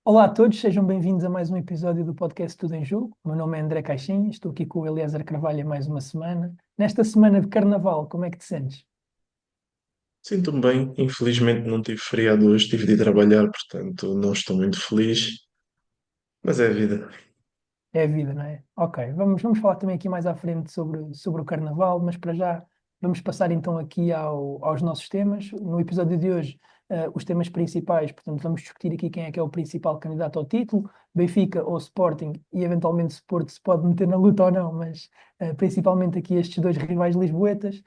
Olá a todos, sejam bem-vindos a mais um episódio do podcast Tudo em Jogo. O meu nome é André Caixinha, estou aqui com o Eliezer Carvalho mais uma semana. Nesta semana de Carnaval, como é que te sentes? Sinto-me bem, infelizmente não tive feriado hoje, tive de ir trabalhar, portanto não estou muito feliz, mas é a vida. É a vida, não é? Ok, vamos falar também aqui mais à frente sobre o Carnaval, mas para já vamos passar então aqui aos nossos temas. No episódio de hoje, os temas principais, portanto, vamos discutir aqui quem é que é o principal candidato ao título, Benfica ou Sporting, e eventualmente se Porto se pode meter na luta ou não, mas principalmente aqui estes dois rivais lisboetas.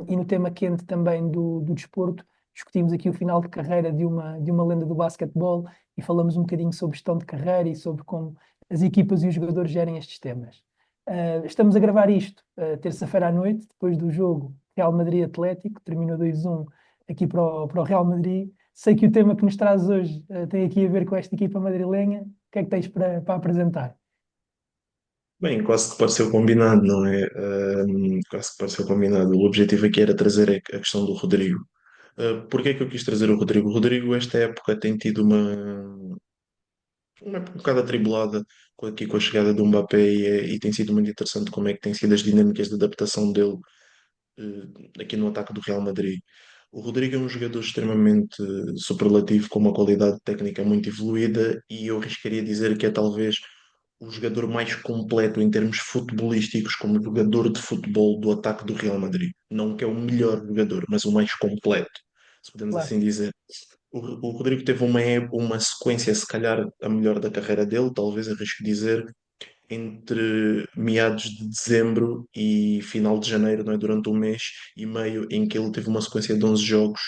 E no tema quente também do desporto, discutimos aqui o final de carreira de uma lenda do basquetebol e falamos um bocadinho sobre gestão de carreira e sobre como as equipas e os jogadores gerem estes temas. Estamos a gravar isto terça-feira à noite, depois do jogo Real Madrid-Atlético, terminou 2-1 aqui para o Real Madrid. Sei que o tema que nos traz hoje tem aqui a ver com esta equipa madrilenha. O que é que tens para apresentar? Bem, quase que pareceu combinado, não é? Quase que pareceu combinado. O objetivo aqui era trazer a questão do Rodrigo. Porquê é que eu quis trazer o Rodrigo? O Rodrigo, esta época, tem tido uma época um bocado atribulada aqui com a chegada do Mbappé e tem sido muito interessante como é que têm sido as dinâmicas de adaptação dele aqui no ataque do Real Madrid. O Rodrigo é um jogador extremamente superlativo, com uma qualidade técnica muito evoluída, e eu arriscaria dizer que é talvez o jogador mais completo em termos futebolísticos, como jogador de futebol do ataque do Real Madrid. Não que é o melhor jogador, mas o mais completo, se podemos Claro. assim dizer. O Rodrigo teve uma sequência, se calhar, a melhor da carreira dele, talvez arrisco dizer, entre meados de dezembro e final de janeiro, não é? Durante um mês e meio, em que ele teve uma sequência de 11 jogos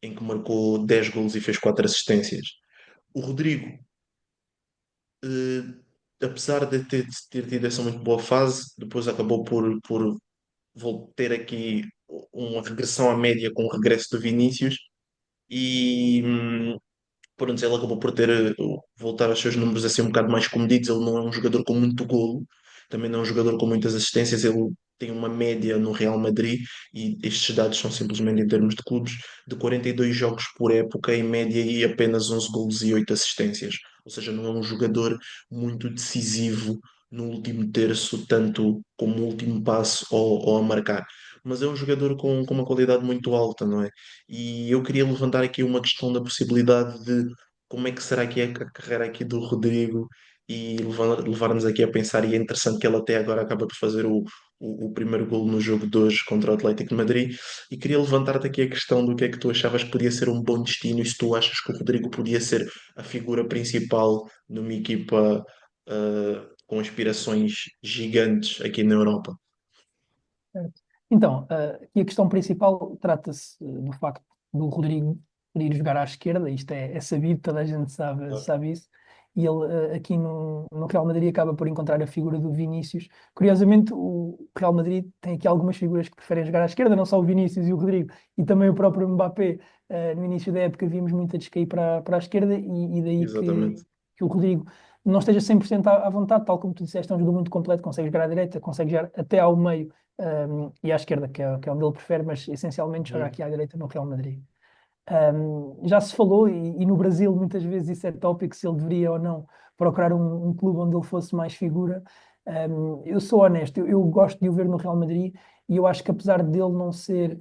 em que marcou 10 golos e fez 4 assistências. O Rodrigo, apesar de ter tido essa muito boa fase, depois acabou por ter aqui uma regressão à média com o regresso do Vinícius e pronto, ele acabou por ter voltar aos seus números a ser um bocado mais comedidos. Ele não é um jogador com muito golo, também não é um jogador com muitas assistências. Ele tem uma média no Real Madrid, e estes dados são simplesmente em termos de clubes, de 42 jogos por época, em média, e apenas 11 golos e 8 assistências. Ou seja, não é um jogador muito decisivo no último terço, tanto como o último passo ou a marcar. Mas é um jogador com uma qualidade muito alta, não é? E eu queria levantar aqui uma questão da possibilidade de como é que será que é a carreira aqui do Rodrigo, e levar-nos aqui a pensar, e é interessante que ele até agora acaba por fazer o primeiro golo no jogo de hoje contra o Atlético de Madrid, e queria levantar-te aqui a questão do que é que tu achavas que podia ser um bom destino, e se tu achas que o Rodrigo podia ser a figura principal numa equipa com aspirações gigantes aqui na Europa. Certo. Então, aqui a questão principal trata-se do facto do Rodrigo ir jogar à esquerda, isto é sabido, toda a gente sabe isso, e ele aqui no Real Madrid acaba por encontrar a figura do Vinícius. Curiosamente, o Real Madrid tem aqui algumas figuras que preferem jogar à esquerda, não só o Vinícius e o Rodrigo, e também o próprio Mbappé. No início da época vimos muito a descair para a esquerda, e daí Exatamente. que o Rodrigo não esteja 100% à vontade, tal como tu disseste, é um jogador muito completo, consegue jogar à direita, consegue jogar até ao meio e à esquerda, que é onde ele prefere, mas essencialmente joga Uhum. aqui à direita no Real Madrid. Já se falou, e no Brasil muitas vezes isso é tópico, se ele deveria ou não procurar um clube onde ele fosse mais figura. Eu sou honesto, eu gosto de o ver no Real Madrid, e eu acho que apesar dele não ser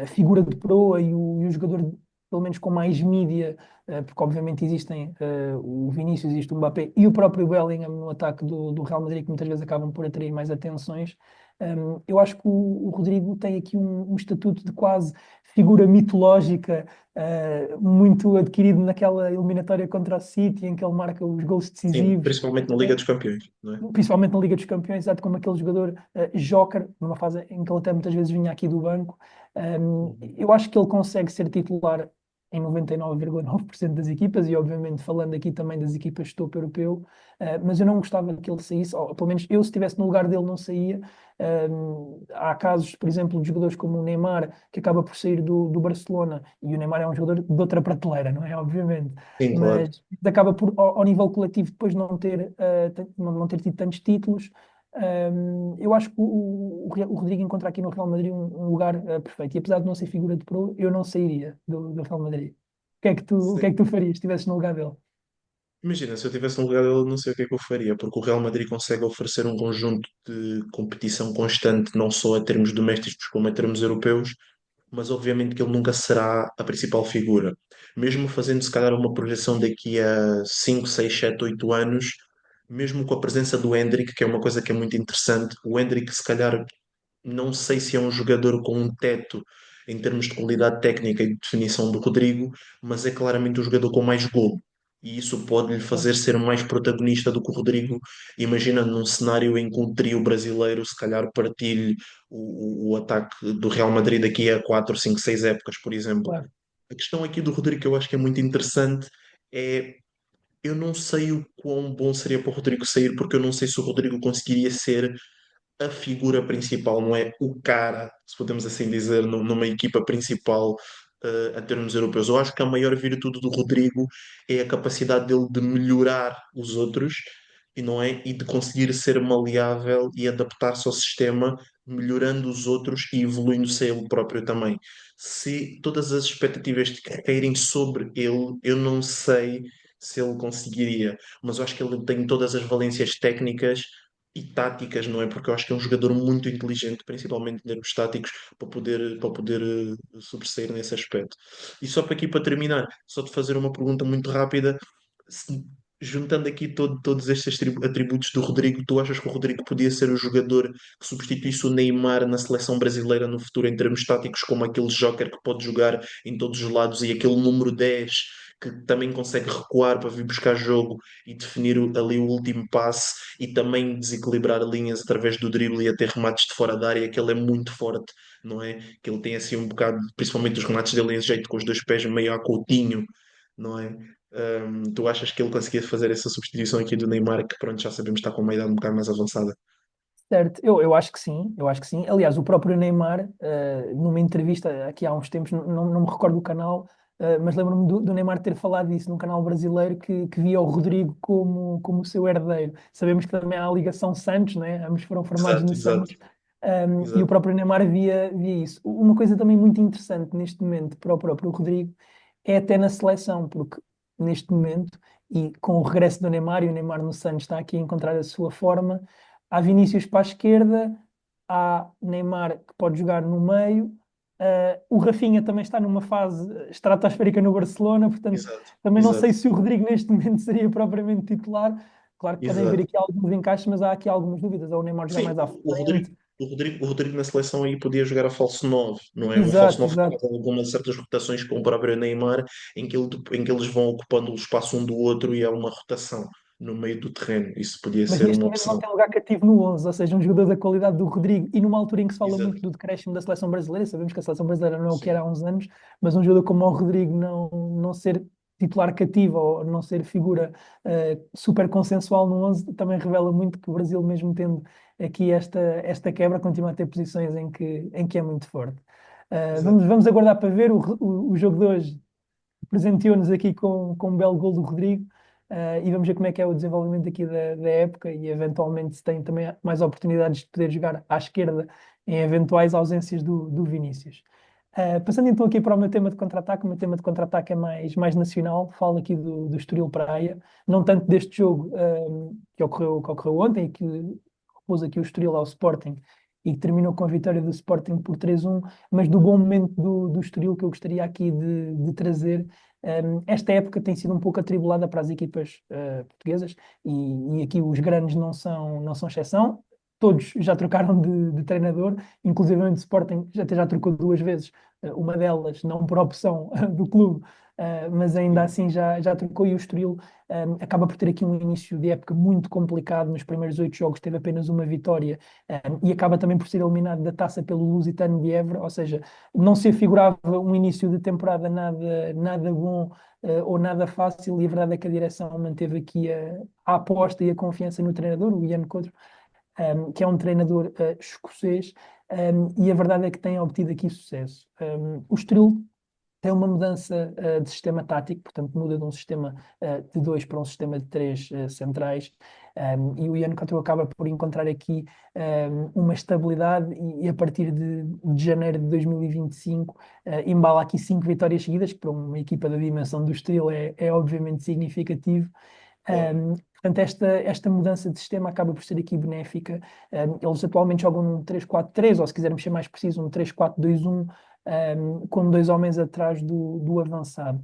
a figura de proa e o jogador, pelo menos com mais mídia, porque obviamente existem o Vinícius, existe o Mbappé e o próprio Bellingham no ataque do Real Madrid, que muitas vezes acabam por atrair mais atenções. Eu acho que o Rodrigo tem aqui um estatuto de quase figura mitológica, muito adquirido naquela eliminatória contra o City, em que ele marca os gols Sim, decisivos, principalmente na Liga dos Campeões, não é? principalmente na Liga dos Campeões, exato como aquele jogador joker, numa fase em que ele até muitas vezes vinha aqui do banco. Uhum. Eu acho que ele consegue ser titular em 99,9% das equipas, e obviamente falando aqui também das equipas de topo europeu, mas eu não gostava que ele saísse, ou pelo menos eu, se estivesse no lugar dele, não saía. Há casos, por exemplo, de jogadores como o Neymar, que acaba por sair do Barcelona, e o Neymar é um jogador de outra prateleira, não é? Obviamente, Sim, claro. mas acaba por, ao nível coletivo, depois não ter tido tantos títulos. Eu acho que o Rodrigo encontra aqui no Real Madrid um lugar perfeito. E apesar de não ser figura de pro, eu não sairia do Real Madrid. o que é Sim. que tu farias se estivesses no lugar dele? Imagina, se eu estivesse no lugar dele, não sei o que é que eu faria, porque o Real Madrid consegue oferecer um conjunto de competição constante, não só em termos domésticos como em termos europeus, mas obviamente que ele nunca será a principal figura. Mesmo fazendo, se calhar, uma projeção daqui a 5 6 7 8 anos, mesmo com a presença do Endrick, que é uma coisa que é muito interessante, o Endrick, se calhar, não sei se é um jogador com um teto em termos de qualidade técnica e de definição do Rodrigo, mas é claramente o jogador com mais golo. E isso pode lhe Claro, fazer ser mais protagonista do que o Rodrigo, imaginando num cenário em que um trio brasileiro se calhar partilhe o ataque do Real Madrid daqui a 4 5 6 épocas, por exemplo. claro. A questão aqui do Rodrigo que eu acho que é muito interessante é eu não sei o quão bom seria para o Rodrigo sair, porque eu não sei se o Rodrigo conseguiria ser a figura principal, não é o cara, se podemos assim dizer, numa equipa principal a termos europeus. Eu acho que a maior virtude do Rodrigo é a capacidade dele de melhorar os outros e não é e de conseguir ser maleável e adaptar-se ao sistema, melhorando os outros e evoluindo-se ele próprio também. Se todas as expectativas caírem sobre ele, eu não sei se ele conseguiria, mas eu acho que ele tem todas as valências técnicas e táticas, não é? Porque eu acho que é um jogador muito inteligente, principalmente em termos táticos, para poder sobressair nesse aspecto. E só para aqui para terminar, só te fazer uma pergunta muito rápida. Se- Juntando aqui todos estes atributos do Rodrigo, tu achas que o Rodrigo podia ser o jogador que substituísse o Neymar na seleção brasileira no futuro em termos táticos, como aquele joker que pode jogar em todos os lados e aquele número 10 que também consegue recuar para vir buscar jogo e definir ali o último passe e também desequilibrar linhas através do drible e até remates de fora da área, que ele é muito forte, não é? Que ele tem assim um bocado, principalmente os remates dele em jeito com os dois pés meio a Coutinho, não é? Tu achas que ele conseguia fazer essa substituição aqui do Neymar, que pronto, já sabemos que está com uma idade um bocado mais avançada? Certo, eu acho que sim, eu acho que sim. Aliás, o próprio Neymar, numa entrevista aqui há uns tempos, não me recordo do canal, mas lembro-me do Neymar ter falado disso num canal brasileiro que via o Rodrigo como o seu herdeiro. Sabemos que também há a ligação Santos, né? Ambos foram formados no Exato, exato, Santos, e o exato. próprio Neymar via isso. Uma coisa também muito interessante neste momento para o próprio Rodrigo é até na seleção, porque neste momento, e com o regresso do Neymar, e o Neymar no Santos está aqui a encontrar a sua forma. Há Vinícius para a esquerda, há Neymar que pode jogar no meio, o Rafinha também está numa fase estratosférica no Barcelona, portanto, Exato, também não sei exato, se o Rodrigo neste momento seria propriamente titular. Claro que podem haver exato. aqui alguns encaixes, mas há aqui algumas dúvidas. Ou o Neymar jogar Sim, mais à frente. O Rodrigo na seleção aí podia jogar a falso 9, não é? Um falso Exato, 9 que faz exato. algumas certas rotações com o próprio Neymar, em que eles vão ocupando o espaço um do outro e há uma rotação no meio do terreno. Isso podia Mas ser neste uma momento não opção. tem lugar cativo no 11, ou seja, um jogador da qualidade do Rodrigo, e numa altura em que se fala muito Exato. do decréscimo da seleção brasileira, sabemos que a seleção brasileira não é o que Sim, era há uns anos, mas um jogador como o Rodrigo não ser titular cativo ou não ser figura super consensual no 11 também revela muito que o Brasil, mesmo tendo aqui esta quebra, continua a ter posições em que é muito forte. exato. Vamos aguardar para ver o jogo de hoje presenteou-nos aqui com um belo gol do Rodrigo, e vamos ver como é que é o desenvolvimento aqui da época e eventualmente se tem também mais oportunidades de poder jogar à esquerda em eventuais ausências do Vinícius. Passando então aqui para o meu tema de contra-ataque, o meu tema de contra-ataque é mais nacional, falo aqui do Estoril Praia, não tanto deste jogo que ocorreu ontem e que pôs aqui o Estoril ao Sporting e que terminou com a vitória do Sporting por 3-1, mas do bom momento do Estoril que eu gostaria aqui de trazer. Esta época tem sido um pouco atribulada para as equipas portuguesas e aqui os grandes não são exceção. Todos já trocaram de treinador, inclusive o Sporting até já trocou duas vezes, uma delas não por opção do clube, mas ainda Sim, assim já trocou e o Estoril acaba por ter aqui um início de época muito complicado. Nos primeiros 8 jogos teve apenas uma vitória, e acaba também por ser eliminado da taça pelo Lusitano de Évora, ou seja, não se afigurava um início de temporada nada bom, ou nada fácil, e a verdade é que a direção manteve aqui a aposta e a confiança no treinador, o Ian Couto, que é um treinador escocês, e a verdade é que tem obtido aqui sucesso. O Estoril tem uma mudança de sistema tático, portanto muda de um sistema de dois para um sistema de três centrais. E o Ian Coutinho acaba por encontrar aqui uma estabilidade e a partir de janeiro de 2025 embala aqui 5 vitórias seguidas, que para uma equipa da dimensão do Estoril é obviamente significativo. Claro. Portanto, esta mudança de sistema acaba por ser aqui benéfica. Eles atualmente jogam num 3-4-3, ou se quisermos ser mais preciso, um 3-4-2-1, com dois homens atrás do avançado.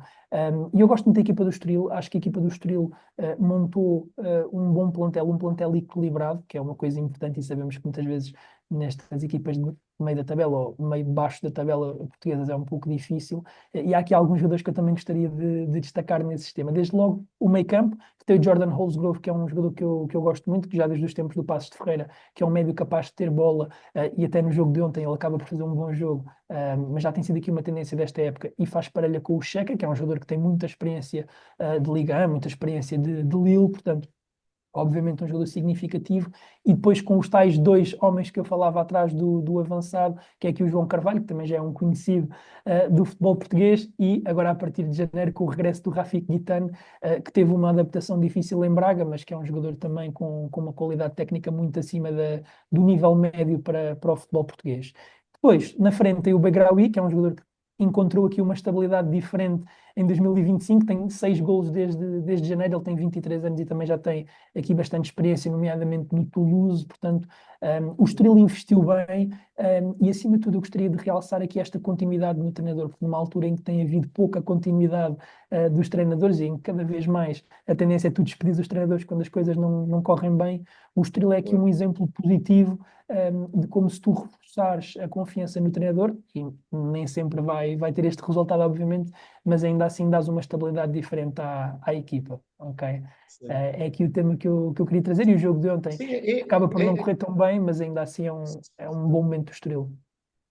E eu gosto muito da equipa do Estoril, acho que a equipa do Estoril montou um bom plantel, um plantel equilibrado, que é uma coisa importante e sabemos que muitas vezes nestas equipas de meio da tabela ou meio baixo da tabela portuguesas é um pouco difícil. E há aqui alguns jogadores que eu também gostaria de destacar nesse sistema. Desde logo o meio campo, que tem o Jordan Holsgrove, que é um jogador que eu gosto muito, que já desde os tempos do Passos de Ferreira, que é um médio capaz de ter bola, e até no jogo de ontem ele acaba por fazer um bom jogo, mas já tem sido aqui uma tendência desta época e faz parelha com o Checa, que é um jogador que tem muita experiência de Liga 1, muita experiência de Lille, portanto obviamente um jogador significativo, e depois com os tais dois homens que eu falava atrás do avançado, que é aqui o João Carvalho, que também já é um conhecido do futebol português, e agora a partir de janeiro com o regresso do Rafik Guitane, que teve uma adaptação difícil em Braga, mas que é um jogador também com uma qualidade técnica muito acima do nível médio para o futebol português. Depois, na frente tem o Begraoui, que é um jogador que encontrou aqui uma estabilidade diferente em 2025, tem 6 golos desde janeiro, ele tem 23 anos e também já tem aqui bastante experiência, nomeadamente no Toulouse, portanto, o Estoril investiu bem, e acima de tudo eu gostaria de realçar aqui esta continuidade no treinador, porque numa altura em que tem havido pouca continuidade dos treinadores e em que cada vez mais a tendência é tu despedir os treinadores quando as coisas não correm bem, o Estoril é aqui um exemplo positivo de como se tu reforçares a confiança no treinador, e nem sempre vai ter este resultado, obviamente, mas ainda assim dás uma estabilidade diferente à equipa, ok? Sim. É aqui o tema que eu queria trazer, e o jogo de ontem Sim, acaba por não correr tão bem, mas ainda assim é um bom momento do Estoril.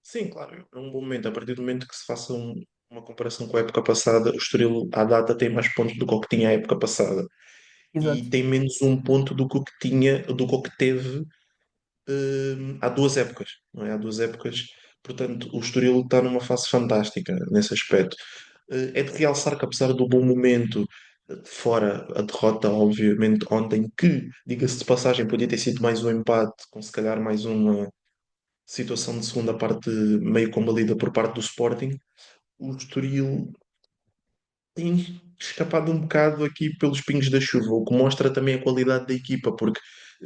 sim, claro, é um bom momento. A partir do momento que se faça uma comparação com a época passada, o Estoril à data tem mais pontos do que o que tinha a época passada e Exato. tem menos um ponto do que o que tinha, do que o que teve há 2 épocas, não é? Há 2 épocas, portanto, o Estoril está numa fase fantástica nesse aspecto. É de realçar que, apesar do bom momento, fora a derrota, obviamente, ontem, que, diga-se de passagem, podia ter sido mais um empate, com se calhar mais uma situação de segunda parte meio combalida por parte do Sporting, o Estoril tem escapado um bocado aqui pelos pingos da chuva, o que mostra também a qualidade da equipa, porque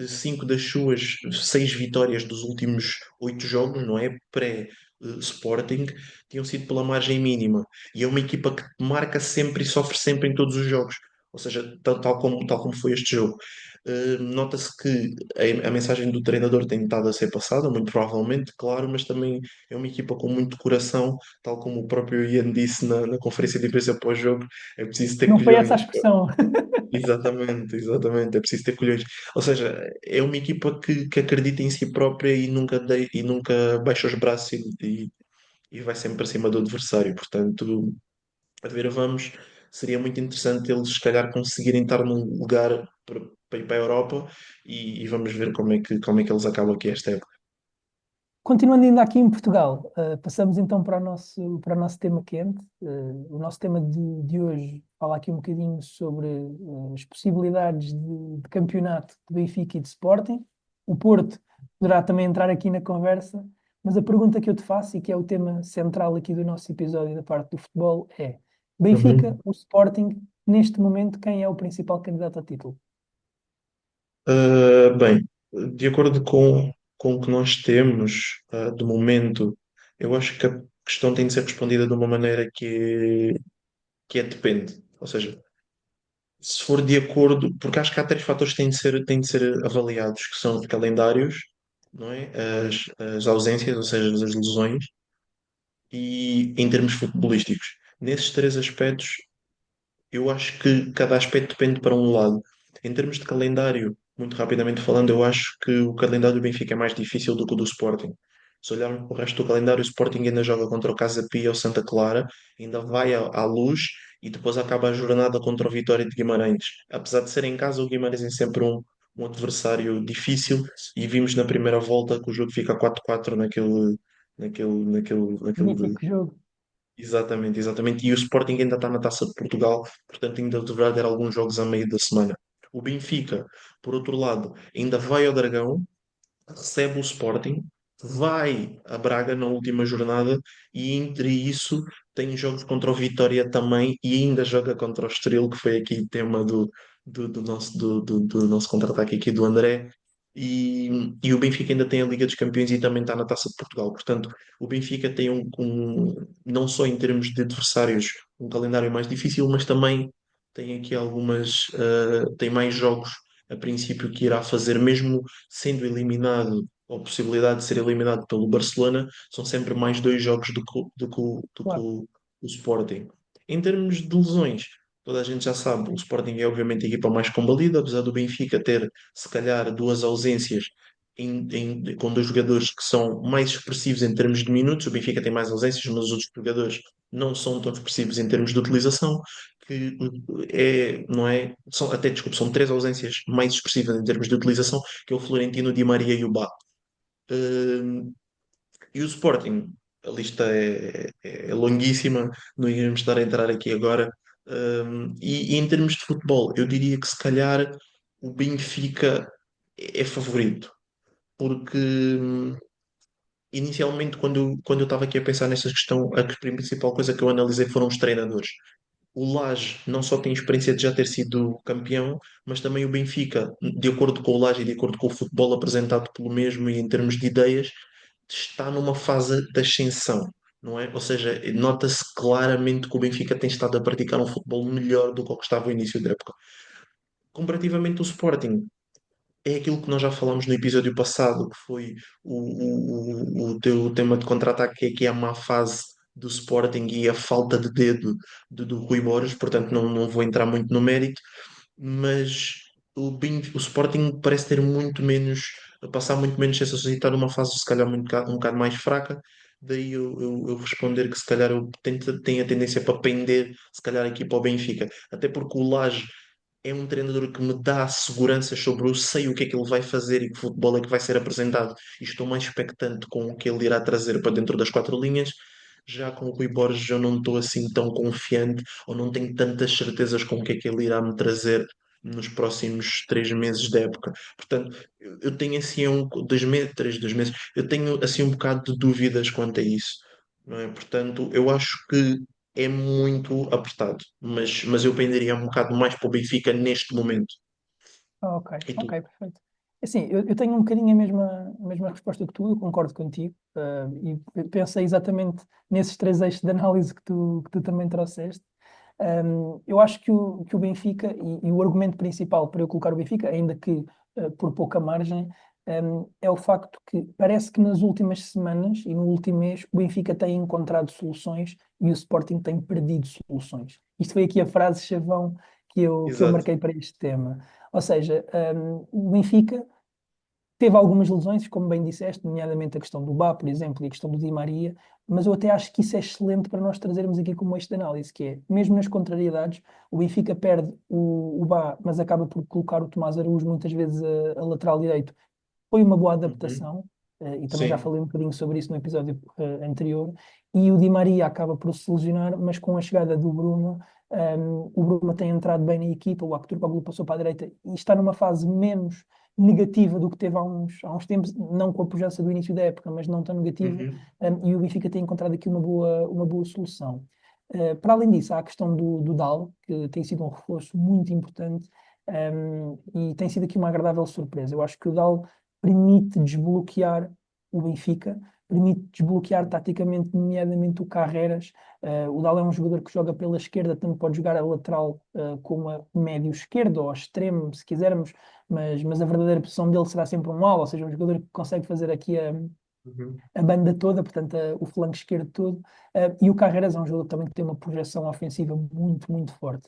5 das suas 6 vitórias dos últimos 8 jogos, não é? Pré-Sporting, tinham sido pela margem mínima. E é uma equipa que marca sempre e sofre sempre em todos os jogos. Ou seja, tal como foi este jogo. Nota-se que a mensagem do treinador tem estado a ser passada, muito provavelmente, claro, mas também é uma equipa com muito coração, tal como o próprio Ian disse na conferência de imprensa pós-jogo, é preciso ter Não foi essa a colhões. expressão. Exatamente, exatamente, é preciso ter colhões. Ou seja, é uma equipa que acredita em si própria e nunca baixa os braços e vai sempre para cima do adversário. Portanto, a ver, vamos, seria muito interessante eles, se calhar, conseguirem estar num lugar para ir para a Europa e vamos ver como é que eles acabam aqui esta época. Continuando ainda aqui em Portugal, passamos então para o nosso tema quente. O nosso tema de hoje fala aqui um bocadinho sobre as possibilidades de campeonato de Benfica e de Sporting. O Porto poderá também entrar aqui na conversa, mas a pergunta que eu te faço, e que é o tema central aqui do nosso episódio da parte do futebol, é: Benfica Uhum. ou Sporting, neste momento, quem é o principal candidato a título? Bem, de acordo com o que nós temos, de momento, eu acho que a questão tem de ser respondida de uma maneira que é depende. Ou seja, se for de acordo, porque acho que há 3 fatores que têm de ser avaliados, que são os calendários, não é? As ausências, ou seja, as lesões, e em termos futebolísticos. Nesses 3 aspectos, eu acho que cada aspecto depende para um lado. Em termos de calendário, muito rapidamente falando, eu acho que o calendário do Benfica é mais difícil do que o do Sporting. Se olharmos para o resto do calendário, o Sporting ainda joga contra o Casa Pia ou Santa Clara, ainda vai à Luz e depois acaba a jornada contra o Vitória de Guimarães. Apesar de ser em casa, o Guimarães é sempre um adversário difícil e vimos na primeira volta que o jogo fica 4-4 naquele Mítico jogo. Exatamente, exatamente. E o Sporting ainda está na Taça de Portugal, portanto ainda deverá ter alguns jogos a meio da semana. O Benfica, por outro lado, ainda vai ao Dragão, recebe o Sporting, vai a Braga na última jornada e entre isso tem jogos contra o Vitória também e ainda joga contra o Estoril, que foi aqui tema do nosso contra-ataque aqui do André. E o Benfica ainda tem a Liga dos Campeões e também está na Taça de Portugal. Portanto, o Benfica tem não só em termos de adversários, um calendário mais difícil, mas também tem aqui tem mais jogos a princípio que irá fazer, mesmo sendo eliminado, ou possibilidade de ser eliminado pelo Barcelona, são sempre mais dois jogos Claro. o Sporting. Em termos de lesões, toda a gente já sabe, o Sporting é obviamente a equipa mais combalida, apesar do Benfica ter, se calhar, duas ausências com dois jogadores que são mais expressivos em termos de minutos. O Benfica tem mais ausências, mas os outros jogadores não são tão expressivos em termos de utilização, que não é, desculpa, são três ausências mais expressivas em termos de utilização, que é o Florentino, o Di Maria e o Bá. Uh, e o Sporting, a lista é longuíssima, não iremos estar a entrar aqui agora. E em termos de futebol, eu diria que se calhar o Benfica é favorito, porque inicialmente, quando eu estava aqui a pensar nesta questão, a principal coisa que eu analisei foram os treinadores. O Lage não só tem experiência de já ter sido campeão, mas também o Benfica, de acordo com o Lage e de acordo com o futebol apresentado pelo mesmo e em termos de ideias, está numa fase de ascensão, não é? Ou seja, nota-se claramente que o Benfica tem estado a praticar um futebol melhor do que o que estava no início da época. Comparativamente, o Sporting é aquilo que nós já falámos no episódio passado, que foi o teu tema de contra-ataque, que é que é a má fase do Sporting e a falta de dedo do Rui Borges, portanto não vou entrar muito no mérito, mas o Sporting parece ter muito menos, a passar muito menos sensações e estar numa fase se calhar um bocado mais fraca. Daí eu responder que se calhar eu tenho a tendência para pender se calhar aqui para o Benfica, até porque o Lage é um treinador que me dá seguranças sobre eu sei o que é que ele vai fazer e que futebol é que vai ser apresentado e estou mais expectante com o que ele irá trazer para dentro das quatro linhas. Já com o Rui Borges eu não estou assim tão confiante ou não tenho tantas certezas com o que é que ele irá me trazer nos próximos 3 meses da época. Portanto, eu tenho assim 2 meses, 2 meses, eu tenho assim um bocado de dúvidas quanto a isso, não é? Portanto, eu acho que é muito apertado, mas eu penderia um bocado mais para o Benfica neste momento. Ok, E tu? ok, perfeito. Assim, eu tenho um bocadinho a mesma resposta que tu, eu concordo contigo, e pensei exatamente nesses três eixos de análise que tu também trouxeste. Eu acho que o Benfica, e o argumento principal para eu colocar o Benfica, ainda que por pouca margem, é o facto que parece que nas últimas semanas e no último mês o Benfica tem encontrado soluções e o Sporting tem perdido soluções. Isto foi aqui a frase chavão que eu Exato. marquei para este tema. Ou seja, o Benfica teve algumas lesões, como bem disseste, nomeadamente a questão do Bá, por exemplo, e a questão do Di Maria, mas eu até acho que isso é excelente para nós trazermos aqui como eixo de análise, que é, mesmo nas contrariedades, o Benfica perde o Bá, mas acaba por colocar o Tomás Araújo muitas vezes a lateral direito. Foi uma boa Uhum. adaptação, e também já Sim. falei um bocadinho sobre isso no episódio anterior, e o Di Maria acaba por se lesionar, mas com a chegada do Bruno, o Bruno tem entrado bem na equipa, o Arthur Pablo passou para a direita e está numa fase menos negativa do que teve há uns tempos, não com a pujança do início da época, mas não tão negativa, Uhum. e o Benfica tem encontrado aqui uma boa solução. Para além disso, há a questão do Dal, que tem sido um reforço muito importante, e tem sido aqui uma agradável surpresa. Eu acho que o Dal permite desbloquear o Benfica, permite desbloquear taticamente, nomeadamente o Carreras. O Dal é um jogador que joga pela esquerda, tanto pode jogar a lateral como a médio esquerdo ou a extremo, se quisermos, mas a verdadeira posição dele será sempre um ala, ou seja, um jogador que consegue fazer aqui Uhum. a banda toda, portanto, o flanco esquerdo todo. E o Carreras é um jogador também que tem uma projeção ofensiva muito, muito forte.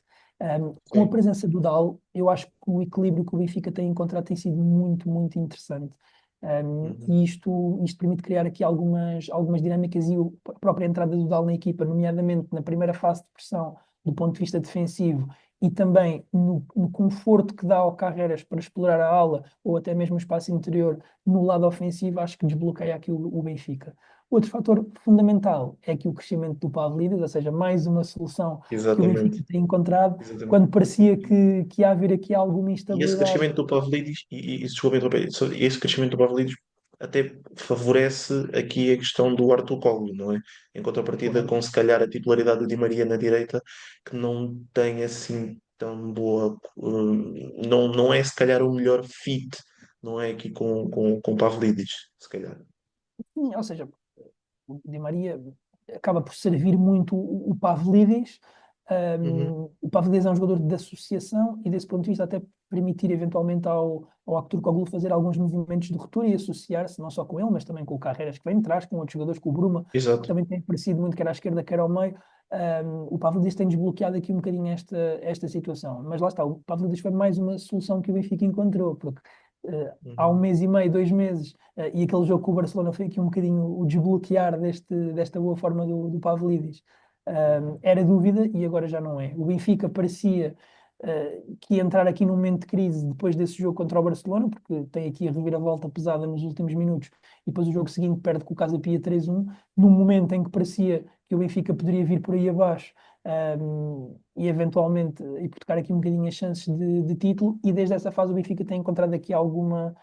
Com a Sim. presença do Dal, eu acho que o equilíbrio que o Benfica tem encontrado tem sido muito, muito interessante. E Uhum. isto permite criar aqui algumas dinâmicas e a própria entrada do Dal na equipa, nomeadamente na primeira fase de pressão, do ponto de vista defensivo, e também no conforto que dá ao Carreras para explorar a ala ou até mesmo o espaço interior no lado ofensivo, acho que desbloqueia aqui o Benfica. Outro fator fundamental é que o crescimento do Pavlidis, ou seja, mais uma solução que o Benfica Exatamente. tem encontrado, Exatamente. quando parecia que ia haver aqui alguma E esse instabilidade. crescimento do Pavlidis, desculpa interromper, esse crescimento do Pavlidis até favorece aqui a questão do Arthur Coglou, não é? Em contrapartida Claro. com se calhar a titularidade do Di Maria na direita, que não tem assim tão boa, não é se calhar o melhor fit, não é aqui com Pavlidis, se calhar. Sim, ou seja, o Di Maria acaba por servir muito o Pavlidis. Uhum. O Pavlidis é um jogador de associação e, desse ponto de vista, até permitir eventualmente ao Aktürkoğlu fazer alguns movimentos de ruptura e associar-se não só com ele, mas também com o Carreiras que vem de trás, com outros jogadores, com o Bruma, que Exato. também tem aparecido muito, quer à esquerda, quer ao meio. O Pavlidis tem desbloqueado aqui um bocadinho esta situação. Mas lá está, o Pavlidis foi mais uma solução que o Benfica encontrou, porque há um Uhum. mês e meio, 2 meses, e aquele jogo com o Barcelona foi aqui um bocadinho o desbloquear desta boa forma do Pavlidis. Era dúvida e agora já não é. O Benfica parecia que ia entrar aqui num momento de crise depois desse jogo contra o Barcelona, porque tem aqui a reviravolta pesada nos últimos minutos, e depois o jogo seguinte perde com o Casa Pia 3-1, num momento em que parecia que o Benfica poderia vir por aí abaixo. E eventualmente hipotecar aqui um bocadinho as chances de título, e desde essa fase o Benfica tem encontrado aqui alguma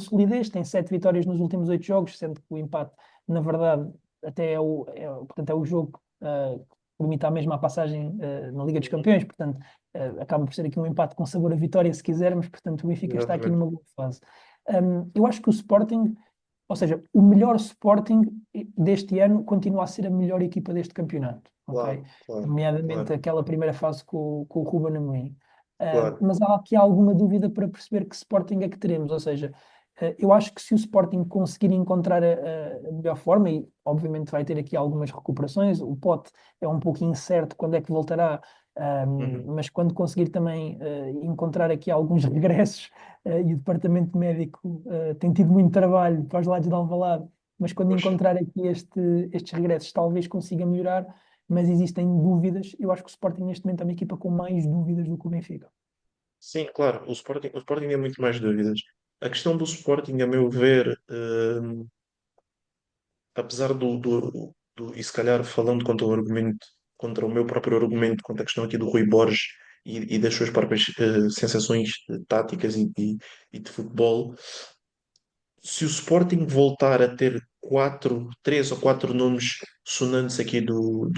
solidez, tem 7 vitórias nos últimos 8 jogos, sendo que o empate, na verdade, até portanto, é o jogo que permite a mesma passagem na Liga dos Uhum. Campeões, portanto, acaba por ser aqui um empate com sabor a vitória, se quisermos, portanto, o Benfica está aqui Exatamente. numa boa fase. Eu acho que o Sporting, ou seja, o melhor Sporting deste ano continua a ser a melhor equipa deste campeonato, ok? Claro, claro, Nomeadamente claro, aquela primeira fase com o Ruben Amorim. claro. Mas há aqui alguma dúvida para perceber que Sporting é que teremos, ou seja, eu acho que se o Sporting conseguir encontrar a melhor forma, e obviamente vai ter aqui algumas recuperações, o Pote é um pouco incerto quando é que voltará, Uhum. mas quando conseguir também encontrar aqui alguns regressos, e o departamento médico tem tido muito trabalho para os lados de Alvalade, mas quando Pois. encontrar aqui estes regressos talvez consiga melhorar, mas existem dúvidas. Eu acho que o Sporting neste momento é uma equipa com mais dúvidas do que o Benfica. Sim, claro, o Sporting é muito mais dúvidas. A questão do Sporting, a meu ver, apesar e se calhar falando contra o argumento, contra o meu próprio argumento, contra a questão aqui do Rui Borges e das suas próprias sensações táticas e de futebol, se o Sporting voltar a ter três ou quatro nomes sonantes aqui do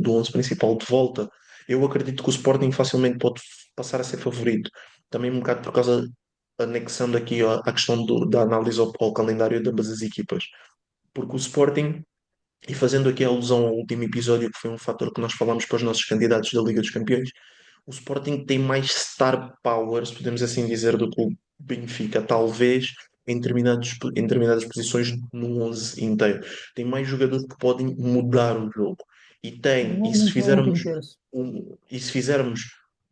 11 principal de volta, eu acredito que o Sporting facilmente pode passar a ser favorito. Também um bocado por causa, anexando aqui a questão da análise ao calendário de ambas as equipas. Porque o Sporting, e fazendo aqui alusão ao último episódio, que foi um fator que nós falámos para os nossos candidatos da Liga dos Campeões, o Sporting tem mais star power, se podemos assim dizer, do que o Benfica, talvez em determinadas posições no 11 inteiro. Tem mais jogadores que podem mudar o jogo. E tem, Nem muito bem um quinto terço. e se fizermos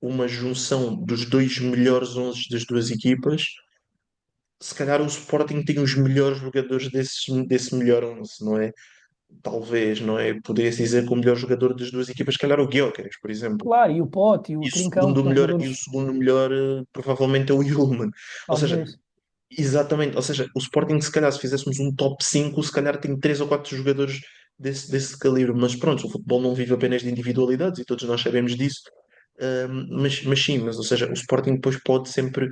uma junção dos dois melhores 11 das duas equipas, se calhar o Sporting tem os melhores jogadores desse melhor 11, não é? Talvez, não é? Poderia-se dizer que o melhor jogador das duas equipas, se calhar o Gyökeres, por exemplo. Claro, e o Pote e E o o Trincão, que segundo são melhor, e o jogadores, segundo melhor provavelmente é o Yulman. Ou seja, talvez. exatamente, ou seja, o Sporting, se calhar, se fizéssemos um top 5 se calhar tem três ou quatro jogadores desse calibre. Mas pronto, o futebol não vive apenas de individualidades e todos nós sabemos disso. Mas sim, ou seja, o Sporting depois pode sempre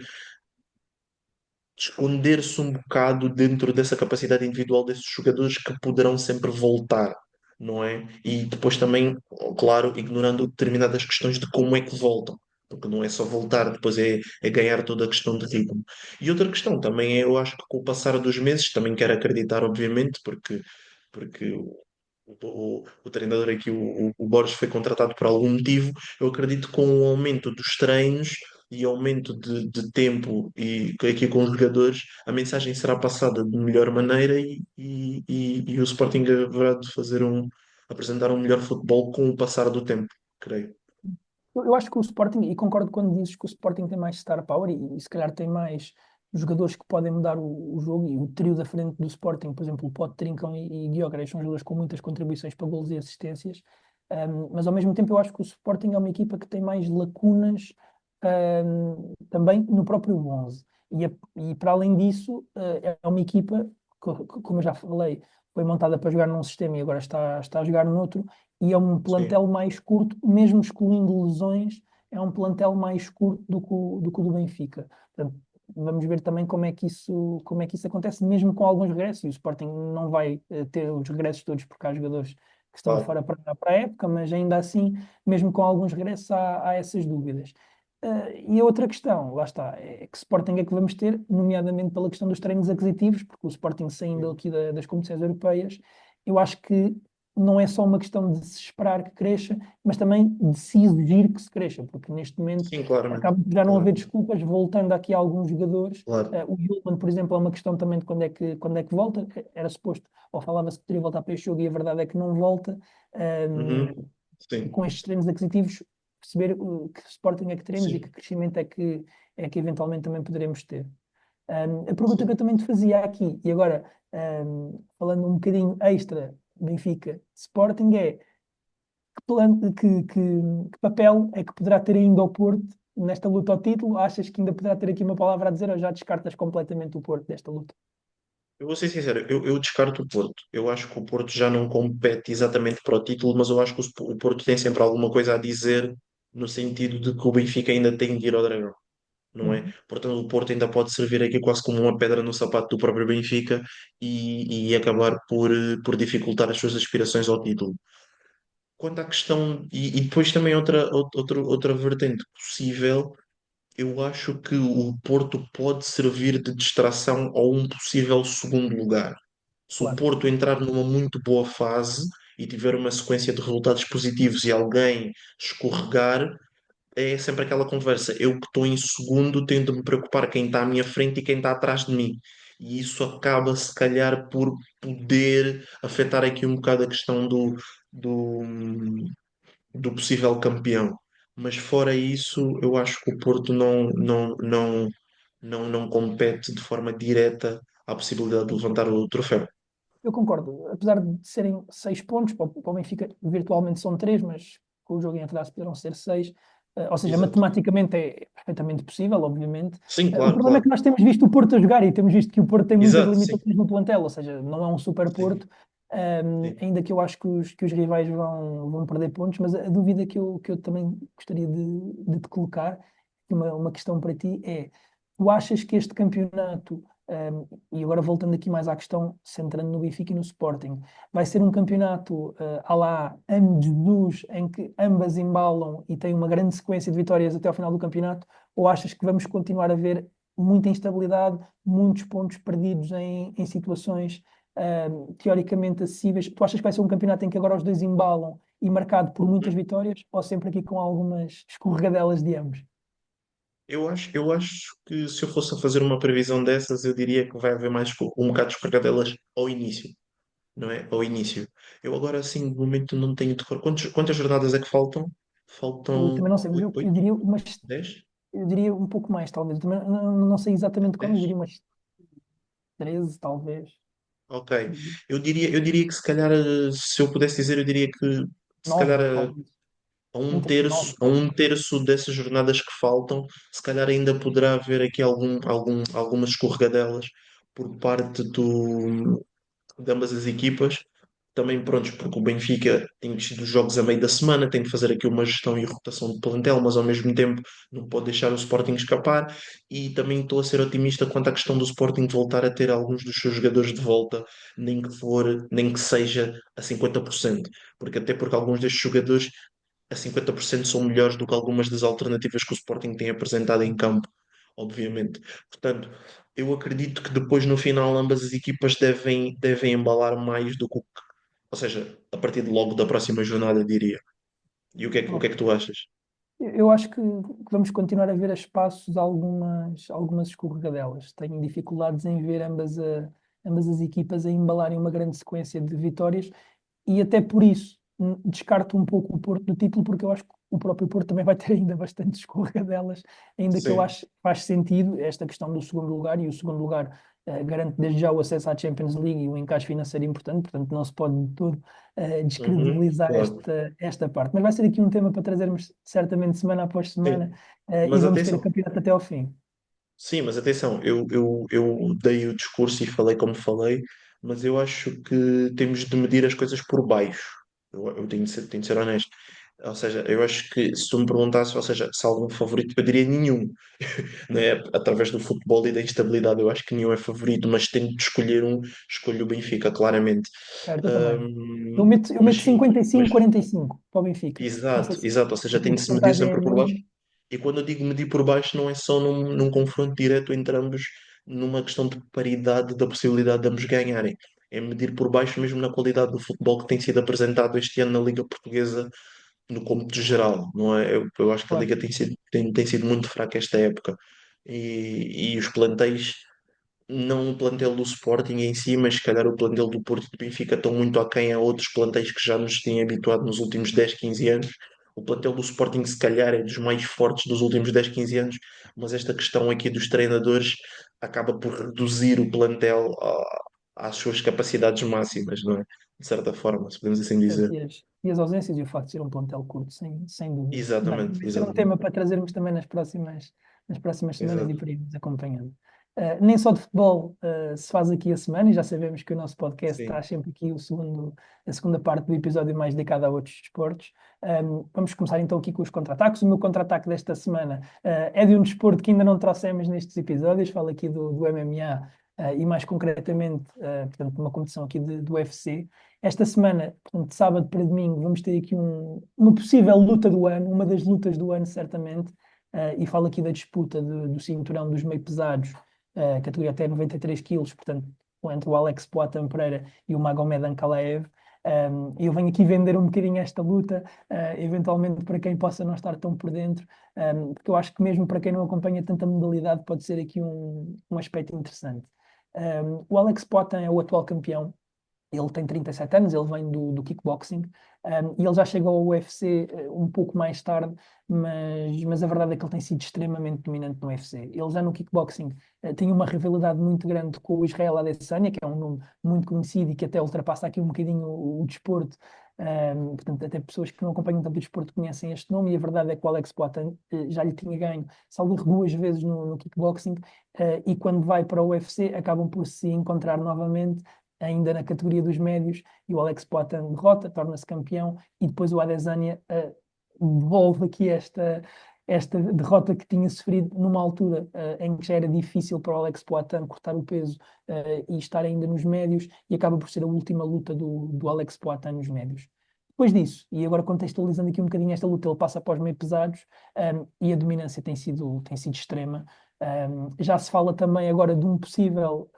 esconder-se um bocado dentro dessa capacidade individual desses jogadores que poderão sempre voltar, não é? E depois também, claro, ignorando determinadas questões de como é que voltam. Porque não é só voltar, depois é ganhar toda a questão de ritmo. E outra questão também é, eu acho que com o passar dos meses, também quero acreditar, obviamente, porque o treinador aqui, o Borges, foi contratado por algum motivo. Eu acredito que com o aumento dos treinos e aumento de tempo e aqui com os jogadores, a mensagem será passada de melhor maneira e o Sporting haverá de apresentar um melhor futebol com o passar do tempo, creio. Eu acho que o Sporting, e concordo quando dizes que o Sporting tem mais star power e se calhar tem mais jogadores que podem mudar o jogo, e o trio da frente do Sporting, por exemplo, o Pote, Trincão e Gyökeres são jogadores com muitas contribuições para golos e assistências. Mas ao mesmo tempo eu acho que o Sporting é uma equipa que tem mais lacunas, também no próprio 11. E para além disso, é uma equipa, como eu já falei, foi montada para jogar num sistema e agora está a jogar noutro, e é um sim, plantel mais curto, mesmo excluindo lesões, é um plantel mais curto do que o do Benfica. Portanto, vamos ver também como é que isso acontece, mesmo com alguns regressos. E o Sporting não vai ter os regressos todos, porque há jogadores que estão claro, fora para a época, mas ainda assim, mesmo com alguns regressos, há essas dúvidas. E a outra questão, lá está, é que Sporting é que vamos ter, nomeadamente pela questão dos treinos aquisitivos, porque o Sporting saindo aqui das competições europeias, eu acho que não é só uma questão de se esperar que cresça, mas também de se exigir que se cresça, porque neste momento sim, claramente, acaba de já não haver claramente, desculpas, voltando aqui a alguns jogadores. claro. O Yulman, por exemplo, é uma questão também de quando é que volta. Era suposto, ou falava-se que poderia voltar para este jogo e a verdade é que não volta. Uhum, sim, Com estes treinos aquisitivos, perceber que Sporting é que teremos e que sim, crescimento é que eventualmente também poderemos ter. A pergunta que sim. eu também te fazia aqui, e agora falando um bocadinho extra, Benfica Sporting, é que papel é que poderá ter ainda o Porto nesta luta ao título? Achas que ainda poderá ter aqui uma palavra a dizer ou já descartas completamente o Porto desta luta? Eu vou ser sincero, eu descarto o Porto. Eu acho que o Porto já não compete exatamente para o título, mas eu acho que o Porto tem sempre alguma coisa a dizer no sentido de que o Benfica ainda tem de ir ao Dragão, não é? Uhum. Portanto, o Porto ainda pode servir aqui quase como uma pedra no sapato do próprio Benfica e acabar por dificultar as suas aspirações ao título. Quanto à questão, e depois também outra vertente possível, eu acho que o Porto pode servir de distração a um possível segundo lugar. Se o Claro. Porto entrar numa muito boa fase e tiver uma sequência de resultados positivos e alguém escorregar, é sempre aquela conversa. Eu que estou em segundo, tenho de me preocupar quem está à minha frente e quem está atrás de mim. E isso acaba, se calhar, por poder afetar aqui um bocado a questão do, do possível campeão. Mas fora isso, eu acho que o Porto não compete de forma direta à possibilidade de levantar o troféu. Eu concordo. Apesar de serem 6 pontos, para o Benfica virtualmente são 3, mas com o jogo em atraso poderão ser 6. Ou seja, Exato. matematicamente é perfeitamente possível, obviamente. Sim, O claro, problema é que claro. nós temos visto o Porto a jogar e temos visto que o Porto tem muitas Exato, sim. limitações no plantel, ou seja, não é um super Sim, Porto, sim. ainda que eu acho que os rivais vão perder pontos, mas a dúvida que eu também gostaria de te colocar, uma questão para ti é, tu achas que este campeonato e agora voltando aqui mais à questão, centrando no Benfica e no Sporting, vai ser um campeonato à la ano de Jesus, em que ambas embalam e tem uma grande sequência de vitórias até ao final do campeonato? Ou achas que vamos continuar a ver muita instabilidade, muitos pontos perdidos em situações teoricamente acessíveis? Tu achas que vai ser um campeonato em que agora os dois embalam e marcado por muitas vitórias, ou sempre aqui com algumas escorregadelas de ambos? Eu acho que se eu fosse a fazer uma previsão dessas, eu diria que vai haver mais um bocado de escorregadelas ao início, não é? Ao início. Eu agora, assim, de momento não tenho de cor. Quantas jornadas é que faltam? Eu Faltam também não sei, mas eu oito? diria umas 10? Eu diria um pouco mais, talvez. Eu também não sei exatamente quando, mas 10? diria umas 13 talvez. Ok. Eu diria que se calhar, se eu pudesse dizer, eu diria que se calhar 9 talvez. Entre 9 a um talvez. terço dessas jornadas que faltam, se calhar ainda poderá haver aqui algumas escorregadelas por parte de ambas as equipas. Também, prontos, porque o Benfica tem tido jogos a meio da semana, tem de fazer aqui uma gestão e rotação de plantel, mas ao mesmo tempo não pode deixar o Sporting escapar. E também estou a ser otimista quanto à questão do Sporting voltar a ter alguns dos seus jogadores de volta, nem que seja a 50%, porque alguns destes jogadores a 50% são melhores do que algumas das alternativas que o Sporting tem apresentado em campo, obviamente. Portanto, eu acredito que depois no final ambas as equipas devem embalar mais do que ou seja, a partir de logo da próxima jornada, diria. E o que é que tu achas? Eu acho que vamos continuar a ver a espaços algumas escorregadelas. Tenho dificuldades em ver ambas as equipas a embalarem uma grande sequência de vitórias e até por isso descarto um pouco o Porto do título, porque eu acho que o próprio Porto também vai ter ainda bastante escorregadelas, ainda que eu Sim. acho que faz sentido esta questão do segundo lugar, e o segundo lugar garante desde já o acesso à Champions League e o encaixe financeiro importante, portanto não se pode de todo Uhum, descredibilizar claro. esta parte. Mas vai ser aqui um tema para trazermos certamente semana após semana, Sim. e Mas vamos ter o atenção. campeonato até ao fim. Sim, mas atenção. Eu dei o discurso e falei como falei, mas eu acho que temos de medir as coisas por baixo. Eu tenho de ser honesto. Ou seja, eu acho que se tu me perguntasse, ou seja, se há algum favorito, eu diria nenhum, né? Através do futebol e da instabilidade, eu acho que nenhum é favorito, mas tendo de escolher um, escolho o Benfica, claramente. Certo, eu também. Eu Mas meto sim, mas 55-45 para o Benfica. Não sei exato, se exato. Ou seja, a tua tem de se medir porcentagem é sempre a por baixo. mesma. E quando eu digo medir por baixo, não é só num confronto direto entre ambos, numa questão de paridade da possibilidade de ambos ganharem. É medir por baixo mesmo na qualidade do futebol que tem sido apresentado este ano na Liga Portuguesa, no cômputo geral, não é? Eu acho que a Claro, Liga tem sido muito fraca esta época. E os plantéis, não o plantel do Sporting em si, mas se calhar o plantel do Porto e do Benfica estão muito aquém a outros plantéis que já nos têm habituado nos últimos 10 15 anos. O plantel do Sporting, se calhar, é dos mais fortes dos últimos 10 15 anos, mas esta questão aqui dos treinadores acaba por reduzir o plantel às suas capacidades máximas, não é? De certa forma, se podemos assim certo. dizer. E as ausências e o facto de ser um plantel curto, sem dúvida. Bem, Exatamente, vai ser um exatamente. tema para trazermos também nas próximas semanas e Exato. para irmos acompanhando. Nem só de futebol, se faz aqui a semana, e já sabemos que o nosso podcast Sim. traz sempre aqui a segunda parte do episódio mais dedicada a outros desportos. Vamos começar então aqui com os contra-ataques. O meu contra-ataque desta semana, é de um desporto que ainda não trouxemos nestes episódios, falo aqui do MMA, e mais concretamente, portanto, uma competição aqui do UFC. Esta semana, portanto, de sábado para domingo, vamos ter aqui uma possível luta do ano, uma das lutas do ano, certamente, e falo aqui da disputa do cinturão dos meio pesados, categoria até 93 quilos, portanto, entre o Alex Poatan Pereira e o Magomed Ankalaev. Eu venho aqui vender um bocadinho esta luta, eventualmente para quem possa não estar tão por dentro, porque eu acho que mesmo para quem não acompanha tanta modalidade, pode ser aqui um aspecto interessante. O Alex Poatan é o atual campeão. Ele tem 37 anos, ele vem do kickboxing, e ele já chegou ao UFC um pouco mais tarde, mas a verdade é que ele tem sido extremamente dominante no UFC. Ele já no kickboxing tem uma rivalidade muito grande com o Israel Adesanya, que é um nome muito conhecido e que até ultrapassa aqui um bocadinho o desporto. Portanto, até pessoas que não acompanham tanto o desporto conhecem este nome, e a verdade é que o Alex Poatan já lhe tinha ganho, salvo erro, 2 vezes no kickboxing, e quando vai para o UFC acabam por se encontrar novamente ainda na categoria dos médios, e o Alex Poatan derrota, torna-se campeão, e depois o Adesanya devolve aqui esta derrota que tinha sofrido numa altura em que já era difícil para o Alex Poatan cortar o peso e estar ainda nos médios, e acaba por ser a última luta do Alex Poatan nos médios. Depois disso, e agora contextualizando aqui um bocadinho esta luta, ele passa para os meio pesados, e a dominância tem sido extrema. Já se fala também agora de uma possível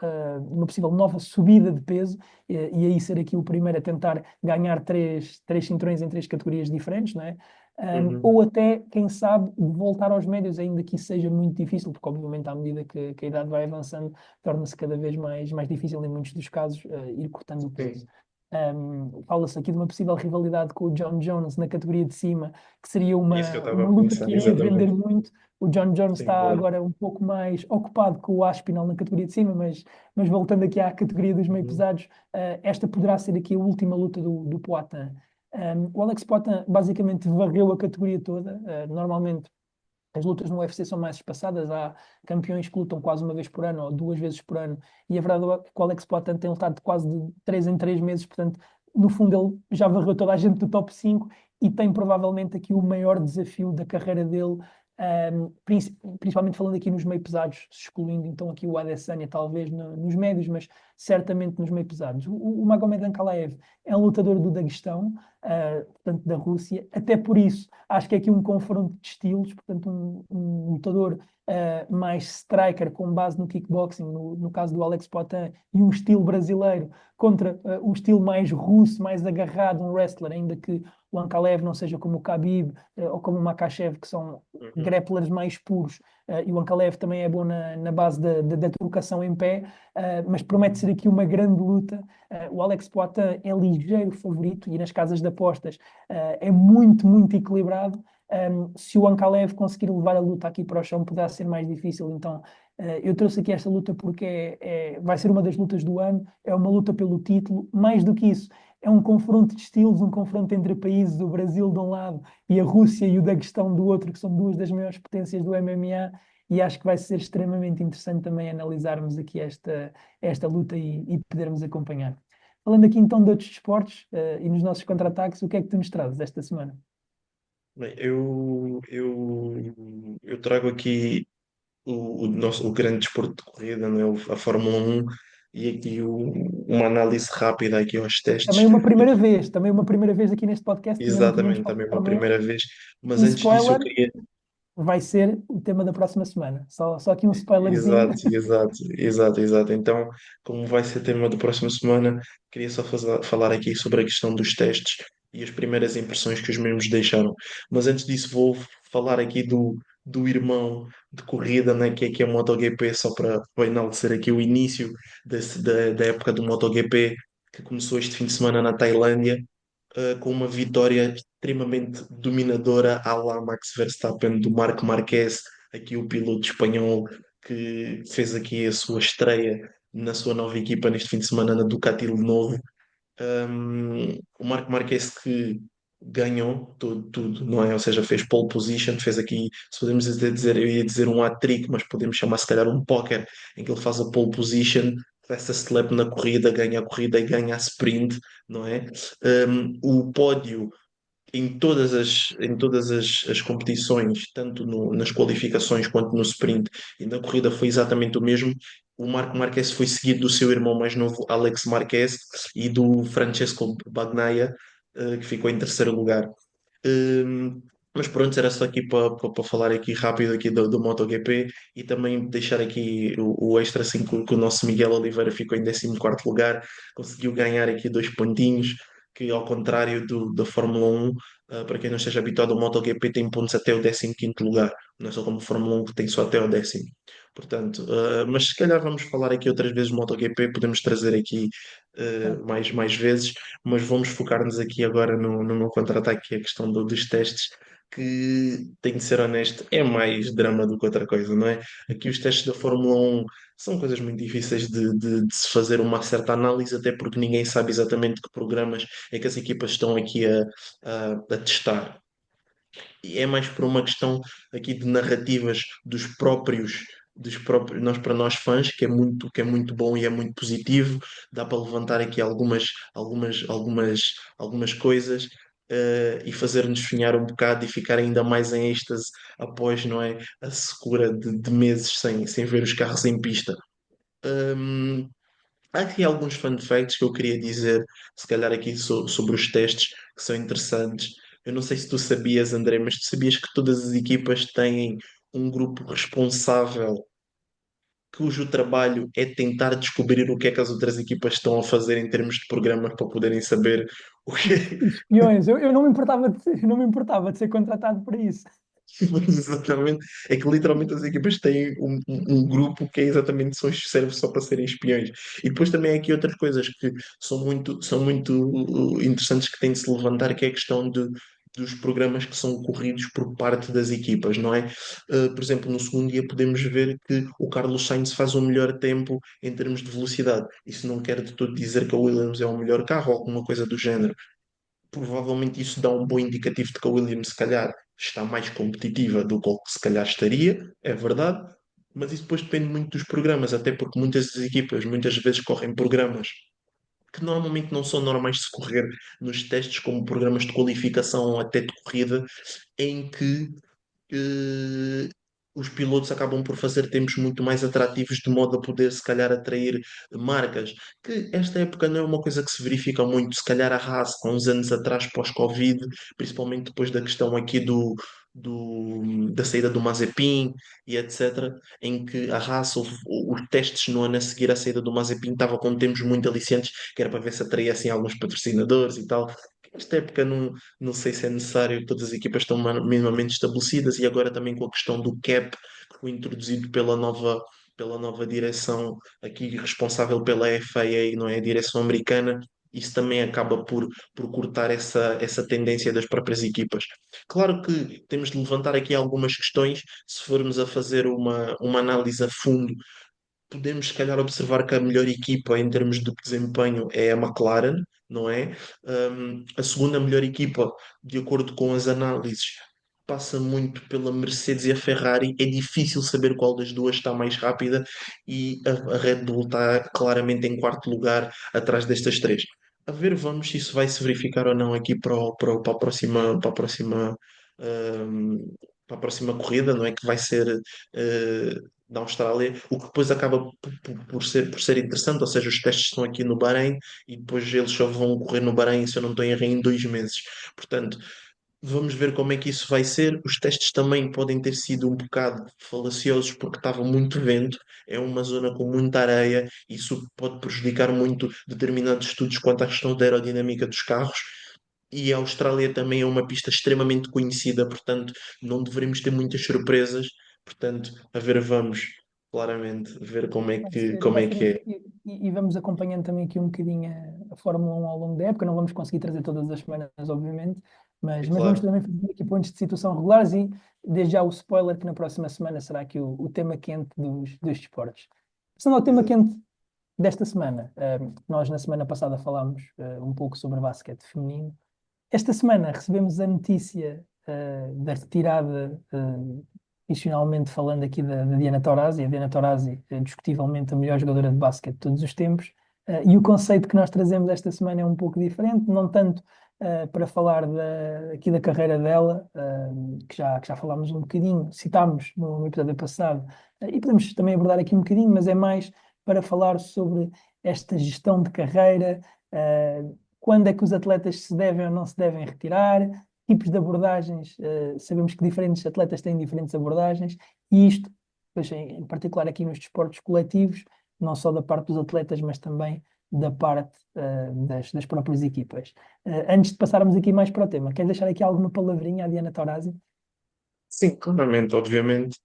nova subida de peso, e aí ser aqui o primeiro a tentar ganhar três cinturões em três categorias diferentes, não é? Uhum. Ou até, quem sabe, voltar aos médios, ainda que isso seja muito difícil, porque obviamente à medida que a idade vai avançando, torna-se cada vez mais difícil em muitos dos casos ir cortando o peso. Sim. Fala-se aqui de uma possível rivalidade com o John Jones na categoria de cima, que seria É isso que eu uma, estava uma a luta que pensar, iria vender exatamente. muito. O John Jones Sim, está claro. agora um pouco mais ocupado com o Aspinall na categoria de cima, mas voltando aqui à categoria dos meio Uhum. pesados, esta poderá ser aqui a última luta do Poatan. O Alex Poatan basicamente varreu a categoria toda. Normalmente as lutas no UFC são mais espaçadas, há campeões que lutam quase uma vez por ano ou 2 vezes por ano, e a verdade é que o Alex Poatan tem lutado quase de 3 em 3 meses, portanto, no fundo, ele já varreu toda a gente do top 5 e tem provavelmente aqui o maior desafio da carreira dele, principalmente falando aqui nos meio pesados, excluindo então aqui o Adesanya, talvez nos médios, mas certamente nos meio pesados. O Magomed Ankalaev é um lutador do Daguestão, portanto, da Rússia, até por isso acho que é aqui um confronto de estilos, portanto, um lutador mais striker com base no kickboxing, no caso do Alex Poatan, e um estilo brasileiro contra um estilo mais russo, mais agarrado, um wrestler, ainda que o Ankalaev não seja como o Khabib ou como o Makhachev, que são Uhum. grapplers mais puros, e o Ankalaev também é bom na base da trocação em pé, mas promete ser aqui uma grande luta. O Alex Poatan é ligeiro favorito e nas casas de apostas é muito, muito equilibrado. Se o Ankalaev conseguir levar a luta aqui para o chão, poderá ser mais difícil. Então, eu trouxe aqui esta luta porque vai ser uma das lutas do ano, é uma luta pelo título. Mais do que isso, é um confronto de estilos, um confronto entre países, o Brasil de um lado e a Rússia e o Daguestão do outro, que são duas das maiores potências do MMA, e acho que vai ser extremamente interessante também analisarmos aqui esta luta e podermos acompanhar. Falando aqui então de outros desportos, e nos nossos contra-ataques, o que é que tu nos trazes esta semana? Bem, eu trago aqui o grande desporto de corrida, não é? A Fórmula 1, e aqui uma análise rápida aqui aos testes. Também uma primeira vez aqui neste podcast, ainda não tínhamos Exatamente, falado também de uma Fórmula 1. primeira vez. Mas E antes disso, eu spoiler, queria. vai ser o tema da próxima semana. Só aqui um spoilerzinho. Exato, exato, exato, exato. Então, como vai ser tema da próxima semana, queria só falar aqui sobre a questão dos testes e as primeiras impressões que os mesmos deixaram. Mas antes disso, vou falar aqui do irmão de corrida, né, que é a MotoGP, só para enaltecer aqui o início da época do MotoGP, que começou este fim de semana na Tailândia, com uma vitória extremamente dominadora à la Max Verstappen do Marc Marquez, aqui o piloto espanhol que fez aqui a sua estreia na sua nova equipa neste fim de semana na Ducati Lenovo. O Marco Marquez que ganhou tudo, não é? Ou seja, fez pole position, fez aqui, se podemos dizer, eu ia dizer um hat-trick, mas podemos chamar se calhar um póquer, em que ele faz a pole position, faz a slap na corrida e ganha a sprint, não é? O pódio em todas as competições, tanto nas qualificações quanto no sprint e na corrida, foi exatamente o mesmo. O Marco Marquez foi seguido do seu irmão mais novo, Alex Marquez, e do Francesco Bagnaia, que ficou em terceiro lugar. Hum, mas pronto, era só aqui para falar aqui rápido aqui do MotoGP e também deixar aqui o extra assim que o nosso Miguel Oliveira ficou em 14º lugar, conseguiu ganhar aqui 2 pontinhos, que ao contrário da Fórmula 1, para quem não esteja habituado, o MotoGP tem pontos até o 15º lugar, não é só como a Fórmula 1 que tem só até o 10º. Portanto, mas se calhar vamos falar aqui outras vezes do MotoGP, podemos trazer aqui mais vezes, mas vamos focar-nos aqui agora no meu contra-ataque, que é a questão dos testes, que, tenho de ser honesto, é mais drama do que outra coisa, não é? Aqui os testes da Fórmula 1 são coisas muito difíceis de se fazer uma certa análise, até porque ninguém sabe exatamente que programas é que as equipas estão aqui a testar. E é mais por uma questão aqui de narrativas dos próprios nós para nós fãs, que é muito bom e é muito positivo. Dá para levantar aqui algumas coisas, e fazer-nos sonhar um bocado e ficar ainda mais em êxtase após, não é, a secura de meses sem ver os carros em pista. Hum, Há aqui alguns fun facts que eu queria dizer, se calhar aqui sobre os testes, que são interessantes. Eu não sei se tu sabias, André, mas tu sabias que todas as equipas têm um grupo responsável cujo trabalho é tentar descobrir o que é que as outras equipas estão a fazer em termos de programas para poderem saber o que. Espiões, eu não me importava de ser contratado para isso. Exatamente, é que literalmente as equipas têm um grupo que é exatamente serve só para serem espiões. E depois também há aqui outras coisas que são muito interessantes que têm de se levantar, que é a questão dos programas que são corridos por parte das equipas, não é? Por exemplo, no segundo dia podemos ver que o Carlos Sainz faz o melhor tempo em termos de velocidade. Isso não quer de todo dizer que a Williams é o melhor carro ou alguma coisa do género. Provavelmente isso dá um bom indicativo de que a Williams, se calhar, está mais competitiva do que se calhar estaria, é verdade, mas isso depois depende muito dos programas, até porque muitas das equipas muitas vezes correm programas que normalmente não são normais de se correr nos testes, como programas de qualificação ou até de corrida, em que eh, os pilotos acabam por fazer tempos muito mais atrativos, de modo a poder, se calhar, atrair marcas. Que esta época não é uma coisa que se verifica muito. Se calhar a Haas, há uns anos atrás, pós-Covid, principalmente depois da questão aqui da saída do Mazepin e etc., em que a Haas, os testes no ano a seguir à saída do Mazepin, estava com tempos muito aliciantes, que era para ver se atraía assim, alguns patrocinadores e tal. Esta época não sei se é necessário, todas as equipas estão minimamente estabelecidas e agora também com a questão do cap, que foi introduzido pela nova direção aqui responsável pela FAA, não é? A direção americana, isso também acaba por cortar essa tendência das próprias equipas. Claro que temos de levantar aqui algumas questões, se formos a fazer uma análise a fundo, podemos, se calhar, observar que a melhor equipa em termos de desempenho é a McLaren, não é? A segunda melhor equipa, de acordo com as análises, passa muito pela Mercedes e a Ferrari. É difícil saber qual das duas está mais rápida e a Red Bull está claramente em quarto lugar, atrás destas três. A ver, vamos se isso vai se verificar ou não aqui para a próxima, ahm, para a próxima corrida, não é? Que vai ser da Austrália, o que depois acaba por ser interessante, ou seja, os testes estão aqui no Bahrein e depois eles só vão correr no Bahrein, se eu não estou em erro, em 2 meses. Portanto, vamos ver como é que isso vai ser. Os testes também podem ter sido um bocado falaciosos porque estava muito vento, é uma zona com muita areia, isso pode prejudicar muito determinados estudos quanto à questão da aerodinâmica dos carros. E a Austrália também é uma pista extremamente conhecida, portanto, não deveremos ter muitas surpresas. Portanto, a ver, vamos claramente ver como Vai é ser que é. e vamos acompanhando também aqui um bocadinho a Fórmula 1 ao longo da época. Não vamos conseguir trazer todas as semanas, obviamente, É mas vamos claro. também fazer aqui pontos de situação regulares e desde já o spoiler que na próxima semana será aqui o tema quente dos desportos. Passando ao tema Exato. quente desta semana, nós na semana passada falámos um pouco sobre basquete feminino. Esta semana recebemos a notícia da retirada, profissionalmente falando aqui da Diana Taurasi. A Diana Taurasi é discutivelmente a melhor jogadora de basquete de todos os tempos. E o conceito que nós trazemos esta semana é um pouco diferente, não tanto para falar aqui da carreira dela, que já falámos um bocadinho, citámos no episódio passado, e podemos também abordar aqui um bocadinho, mas é mais para falar sobre esta gestão de carreira, quando é que os atletas se devem ou não se devem retirar, tipos de abordagens, sabemos que diferentes atletas têm diferentes abordagens, e isto, pois, em particular aqui nos desportos coletivos, não só da parte dos atletas, mas também da parte das próprias equipas. Antes de passarmos aqui mais para o tema, queres deixar aqui alguma palavrinha à Diana Taurasi? Sim, claramente, obviamente,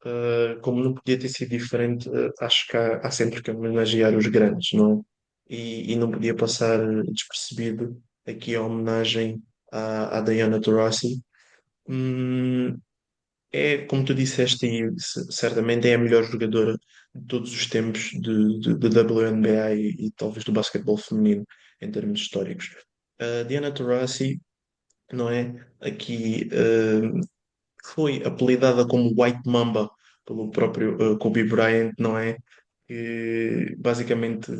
como não podia ter sido diferente, acho que há sempre que homenagear os grandes, não? E não podia passar despercebido aqui a homenagem à Diana Taurasi. Hum, como tu disseste, e certamente é a melhor jogadora de todos os tempos de WNBA e talvez do basquetebol feminino em termos históricos. A Diana Taurasi, não é? Aqui foi apelidada como White Mamba pelo próprio Kobe Bryant, não é? Que basicamente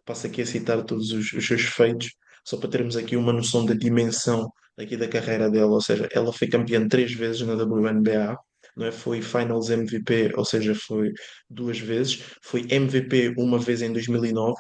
passo aqui a citar todos os seus feitos, só para termos aqui uma noção da dimensão aqui da carreira dela, ou seja, ela foi campeã 3 vezes na WNBA, não é? Foi Finals MVP, ou seja, foi 2 vezes, foi MVP uma vez em 2009.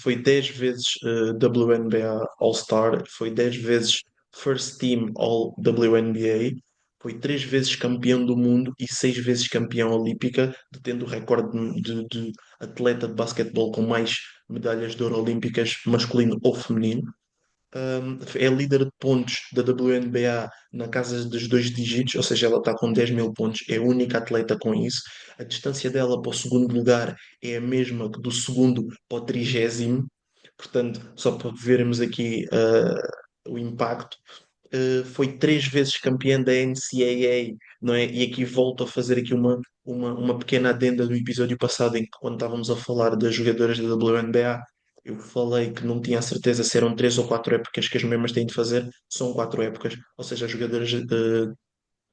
Foi 10 vezes WNBA All-Star, foi 10 vezes First Team All WNBA, foi 3 vezes campeão do mundo e 6 vezes campeão olímpica, detendo o recorde de atleta de basquetebol com mais medalhas de ouro olímpicas, masculino ou feminino. É líder de pontos da WNBA na casa dos 2 dígitos, ou seja, ela está com 10 mil pontos, é a única atleta com isso. A distância dela para o segundo lugar é a mesma que do segundo para o 30º, portanto, só para vermos aqui o impacto. Foi 3 vezes campeã da NCAA, não é? E aqui volto a fazer aqui uma pequena adenda do episódio passado, em que quando estávamos a falar das jogadoras da WNBA, eu falei que não tinha a certeza se eram 3 ou 4 épocas que as mesmas têm de fazer. São 4 épocas, ou seja, as jogadoras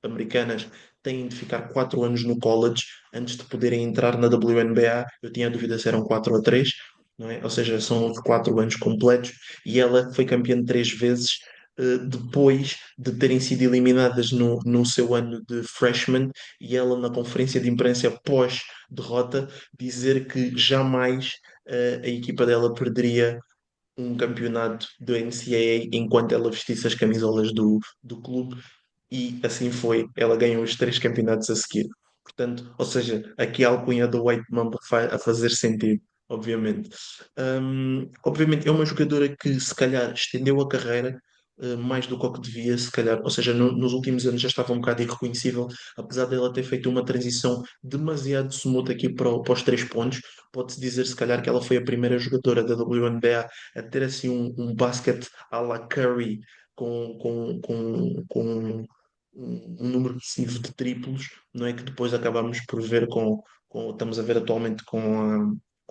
americanas têm de ficar 4 anos no college antes de poderem entrar na WNBA. Eu tinha a dúvida se eram 4 ou 3, não é? Ou seja, são os 4 anos completos e ela foi campeã 3 vezes. Depois de terem sido eliminadas no seu ano de freshman, e ela, na conferência de imprensa pós-derrota, dizer que jamais a equipa dela perderia um campeonato do NCAA enquanto ela vestisse as camisolas do clube, e assim foi. Ela ganhou os 3 campeonatos a seguir. Portanto, ou seja, aqui a alcunha do White Mamba a fazer sentido, obviamente. Obviamente, é uma jogadora que se calhar estendeu a carreira. Mais do que o que devia, se calhar, ou seja, nos últimos anos já estava um bocado irreconhecível, apesar dela ter feito uma transição demasiado smooth aqui para os 3 pontos. Pode-se dizer, se calhar, que ela foi a primeira jogadora da WNBA a ter assim um basquete à la Curry, com um número excessivo de triplos, não é que depois acabamos por ver estamos a ver atualmente com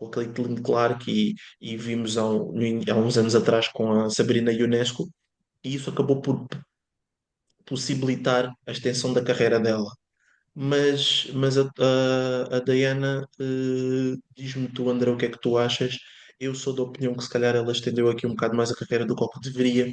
a Caitlin Clark e vimos há uns anos atrás com a Sabrina Ionescu, e isso acabou por possibilitar a extensão da carreira dela. Mas a Diana, diz-me tu, André, o que é que tu achas? Eu sou da opinião que se calhar ela estendeu aqui um bocado mais a carreira do que o que deveria.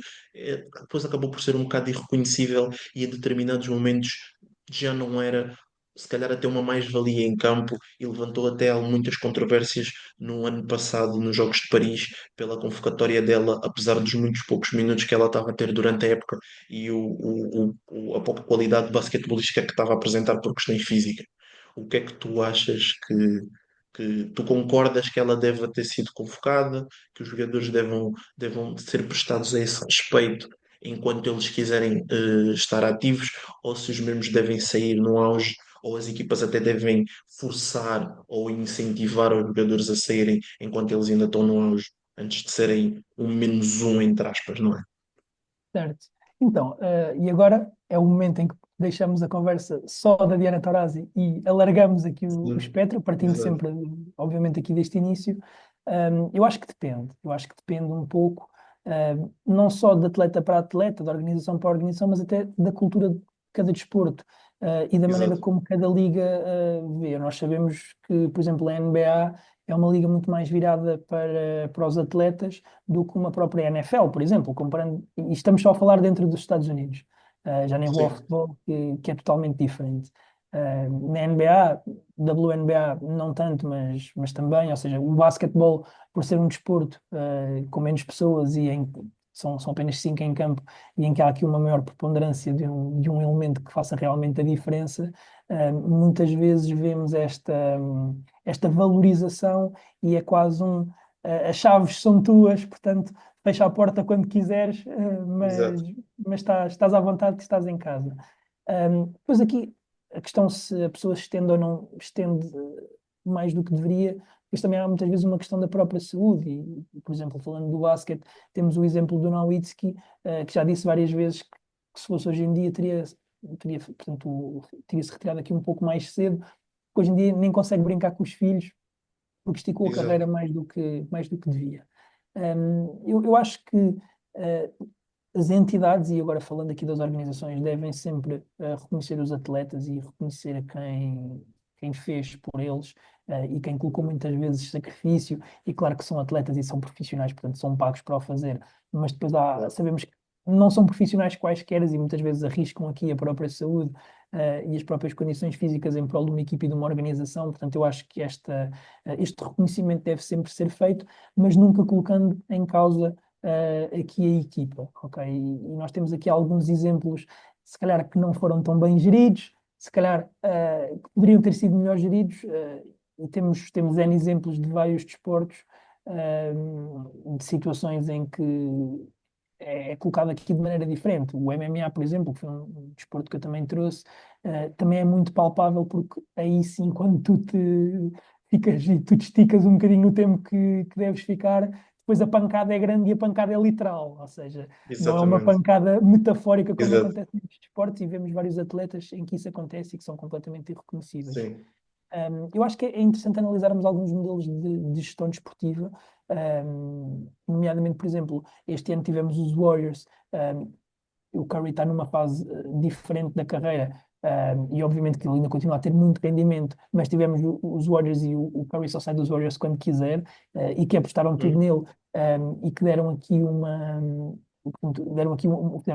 Depois acabou por ser um bocado irreconhecível e em determinados momentos já não era, se calhar até uma mais-valia em campo, e levantou até muitas controvérsias no ano passado nos Jogos de Paris pela convocatória dela, apesar dos muitos poucos minutos que ela estava a ter durante a época e a pouca qualidade basquetebolística que estava a apresentar por questões físicas. O que é que tu achas que tu concordas que ela deve ter sido convocada, que os jogadores devam ser prestados a esse respeito enquanto eles quiserem estar ativos, ou se os mesmos devem sair no auge, ou as equipas até devem forçar ou incentivar os jogadores a saírem enquanto eles ainda estão no auge, antes de serem um menos um, entre aspas, não é? Certo. Então, e agora é o momento em que deixamos a conversa só da Diana Taurasi e alargamos aqui o Sim, espectro, partindo exato. sempre, obviamente, aqui deste início. Eu acho que depende. Eu acho que depende um pouco, não só de atleta para atleta, de organização para organização, mas até da cultura de cada desporto, e da maneira Exato. como cada liga, vê. Nós sabemos que, por exemplo, a NBA é uma liga muito mais virada para os atletas do que uma própria NFL, por exemplo, comparando, e estamos só a falar dentro dos Estados Unidos. Já nem vou ao Sim, futebol, que é totalmente diferente. Na NBA, WNBA não tanto, mas também, ou seja, o basquetebol, por ser um desporto com menos pessoas e são apenas cinco em campo, e em que há aqui uma maior preponderância de um elemento que faça realmente a diferença, muitas vezes vemos esta valorização, e é quase as chaves são tuas, portanto, fecha a porta quando quiseres, exato. mas estás à vontade que estás em casa. Depois aqui, a questão se a pessoa estende ou não estende mais do que deveria, mas também há muitas vezes uma questão da própria saúde. Por exemplo, falando do basquete, temos o exemplo do Nowitzki, que já disse várias vezes que se fosse hoje em dia portanto, teria-se retirado aqui um pouco mais cedo, porque hoje em dia nem consegue brincar com os filhos, porque esticou a carreira Exato. mais do que devia. Eu acho que as entidades, e agora falando aqui das organizações, devem sempre reconhecer os atletas e reconhecer quem fez por eles, e quem colocou muitas vezes sacrifício. E claro que são atletas e são profissionais, portanto são pagos para o fazer, mas depois Claro. sabemos que não são profissionais quaisquer e muitas vezes arriscam aqui a própria saúde e as próprias condições físicas em prol de uma equipe e de uma organização. Portanto, eu acho que este reconhecimento deve sempre ser feito, mas nunca colocando em causa aqui a equipa, ok? E nós temos aqui alguns exemplos, se calhar que não foram tão bem geridos, se calhar que poderiam ter sido melhor geridos, e temos N exemplos de vários desportos, de situações em que é colocado aqui de maneira diferente. O MMA, por exemplo, que foi um desporto que eu também trouxe, também é muito palpável, porque aí sim, quando tu tu te esticas um bocadinho o tempo que deves ficar, depois a pancada é grande e a pancada é literal, ou seja, não é uma Exatamente. pancada metafórica como Exato. acontece nos desportos, e vemos vários atletas em que isso acontece e que são completamente irreconhecíveis. Sim. Eu acho que é interessante analisarmos alguns modelos de gestão desportiva, nomeadamente, por exemplo, este ano tivemos os Warriors. O Curry está numa fase diferente da carreira, e obviamente que ele ainda continua a ter muito rendimento, mas tivemos os Warriors, e o Curry só sai dos Warriors quando quiser, e que apostaram tudo Hum, nele, e que deram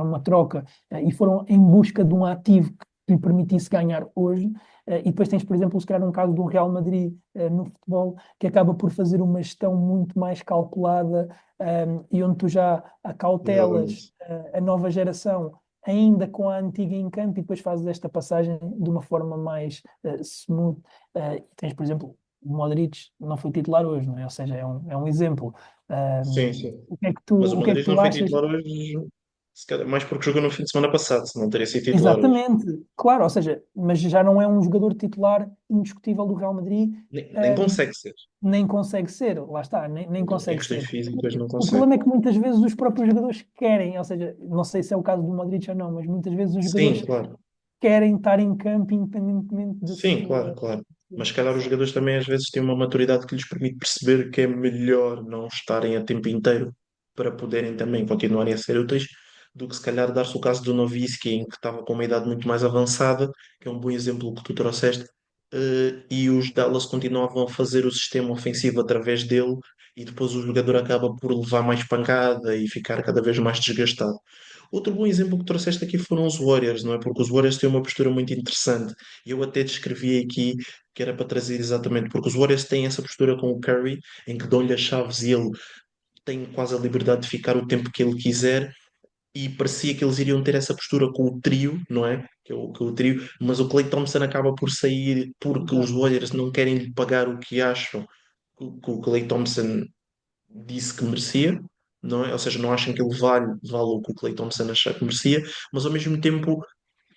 uma troca, e foram em busca de um ativo que lhe permitisse ganhar hoje. E depois tens, por exemplo, se calhar um caso do Real Madrid no futebol, que acaba por fazer uma gestão muito mais calculada, e onde tu já acautelas exatamente. a nova geração ainda com a antiga em campo, e depois fazes esta passagem de uma forma mais smooth. Tens, por exemplo, o Modric não foi titular hoje, não é? Ou seja, é um exemplo. Sim, Um, sim. o que é que tu, Mas o o que é que Madrid tu não foi achas? titular hoje, se calhar, mais porque jogou no fim de semana passado, se não teria sido titular hoje. Exatamente, claro, ou seja, mas já não é um jogador titular indiscutível do Real Madrid, Nem um, consegue ser. nem consegue ser, lá está, nem Em consegue questões ser. físicas não O consegue. problema é que muitas vezes os próprios jogadores querem, ou seja, não sei se é o caso do Modric ou não, mas muitas vezes os Sim, jogadores claro. querem estar em campo independentemente da Sim, claro, sua claro. Mas se calhar os posição. jogadores também às vezes têm uma maturidade que lhes permite perceber que é melhor não estarem a tempo inteiro para poderem também continuarem a ser úteis do que se calhar dar-se o caso do Nowitzki, em que estava com uma idade muito mais avançada, que é um bom exemplo que tu trouxeste, e os Dallas continuavam a fazer o sistema ofensivo através dele e depois o jogador acaba por levar mais pancada e ficar cada vez mais desgastado. Outro bom exemplo que trouxeste aqui foram os Warriors, não é? Porque os Warriors têm uma postura muito interessante. E eu até descrevi aqui que era para trazer exatamente, porque os Warriors têm essa postura com o Curry, em que dão-lhe as chaves e ele tem quase a liberdade de ficar o tempo que ele quiser. E parecia que eles iriam ter essa postura com o trio, não é? Que é o trio, mas o Klay Thompson acaba por sair porque os Exato. Warriors não querem lhe pagar o que acham que o Klay Thompson disse que merecia, não é? Ou seja, não acham que ele vale o que o Klay Thompson acha que merecia, mas ao mesmo tempo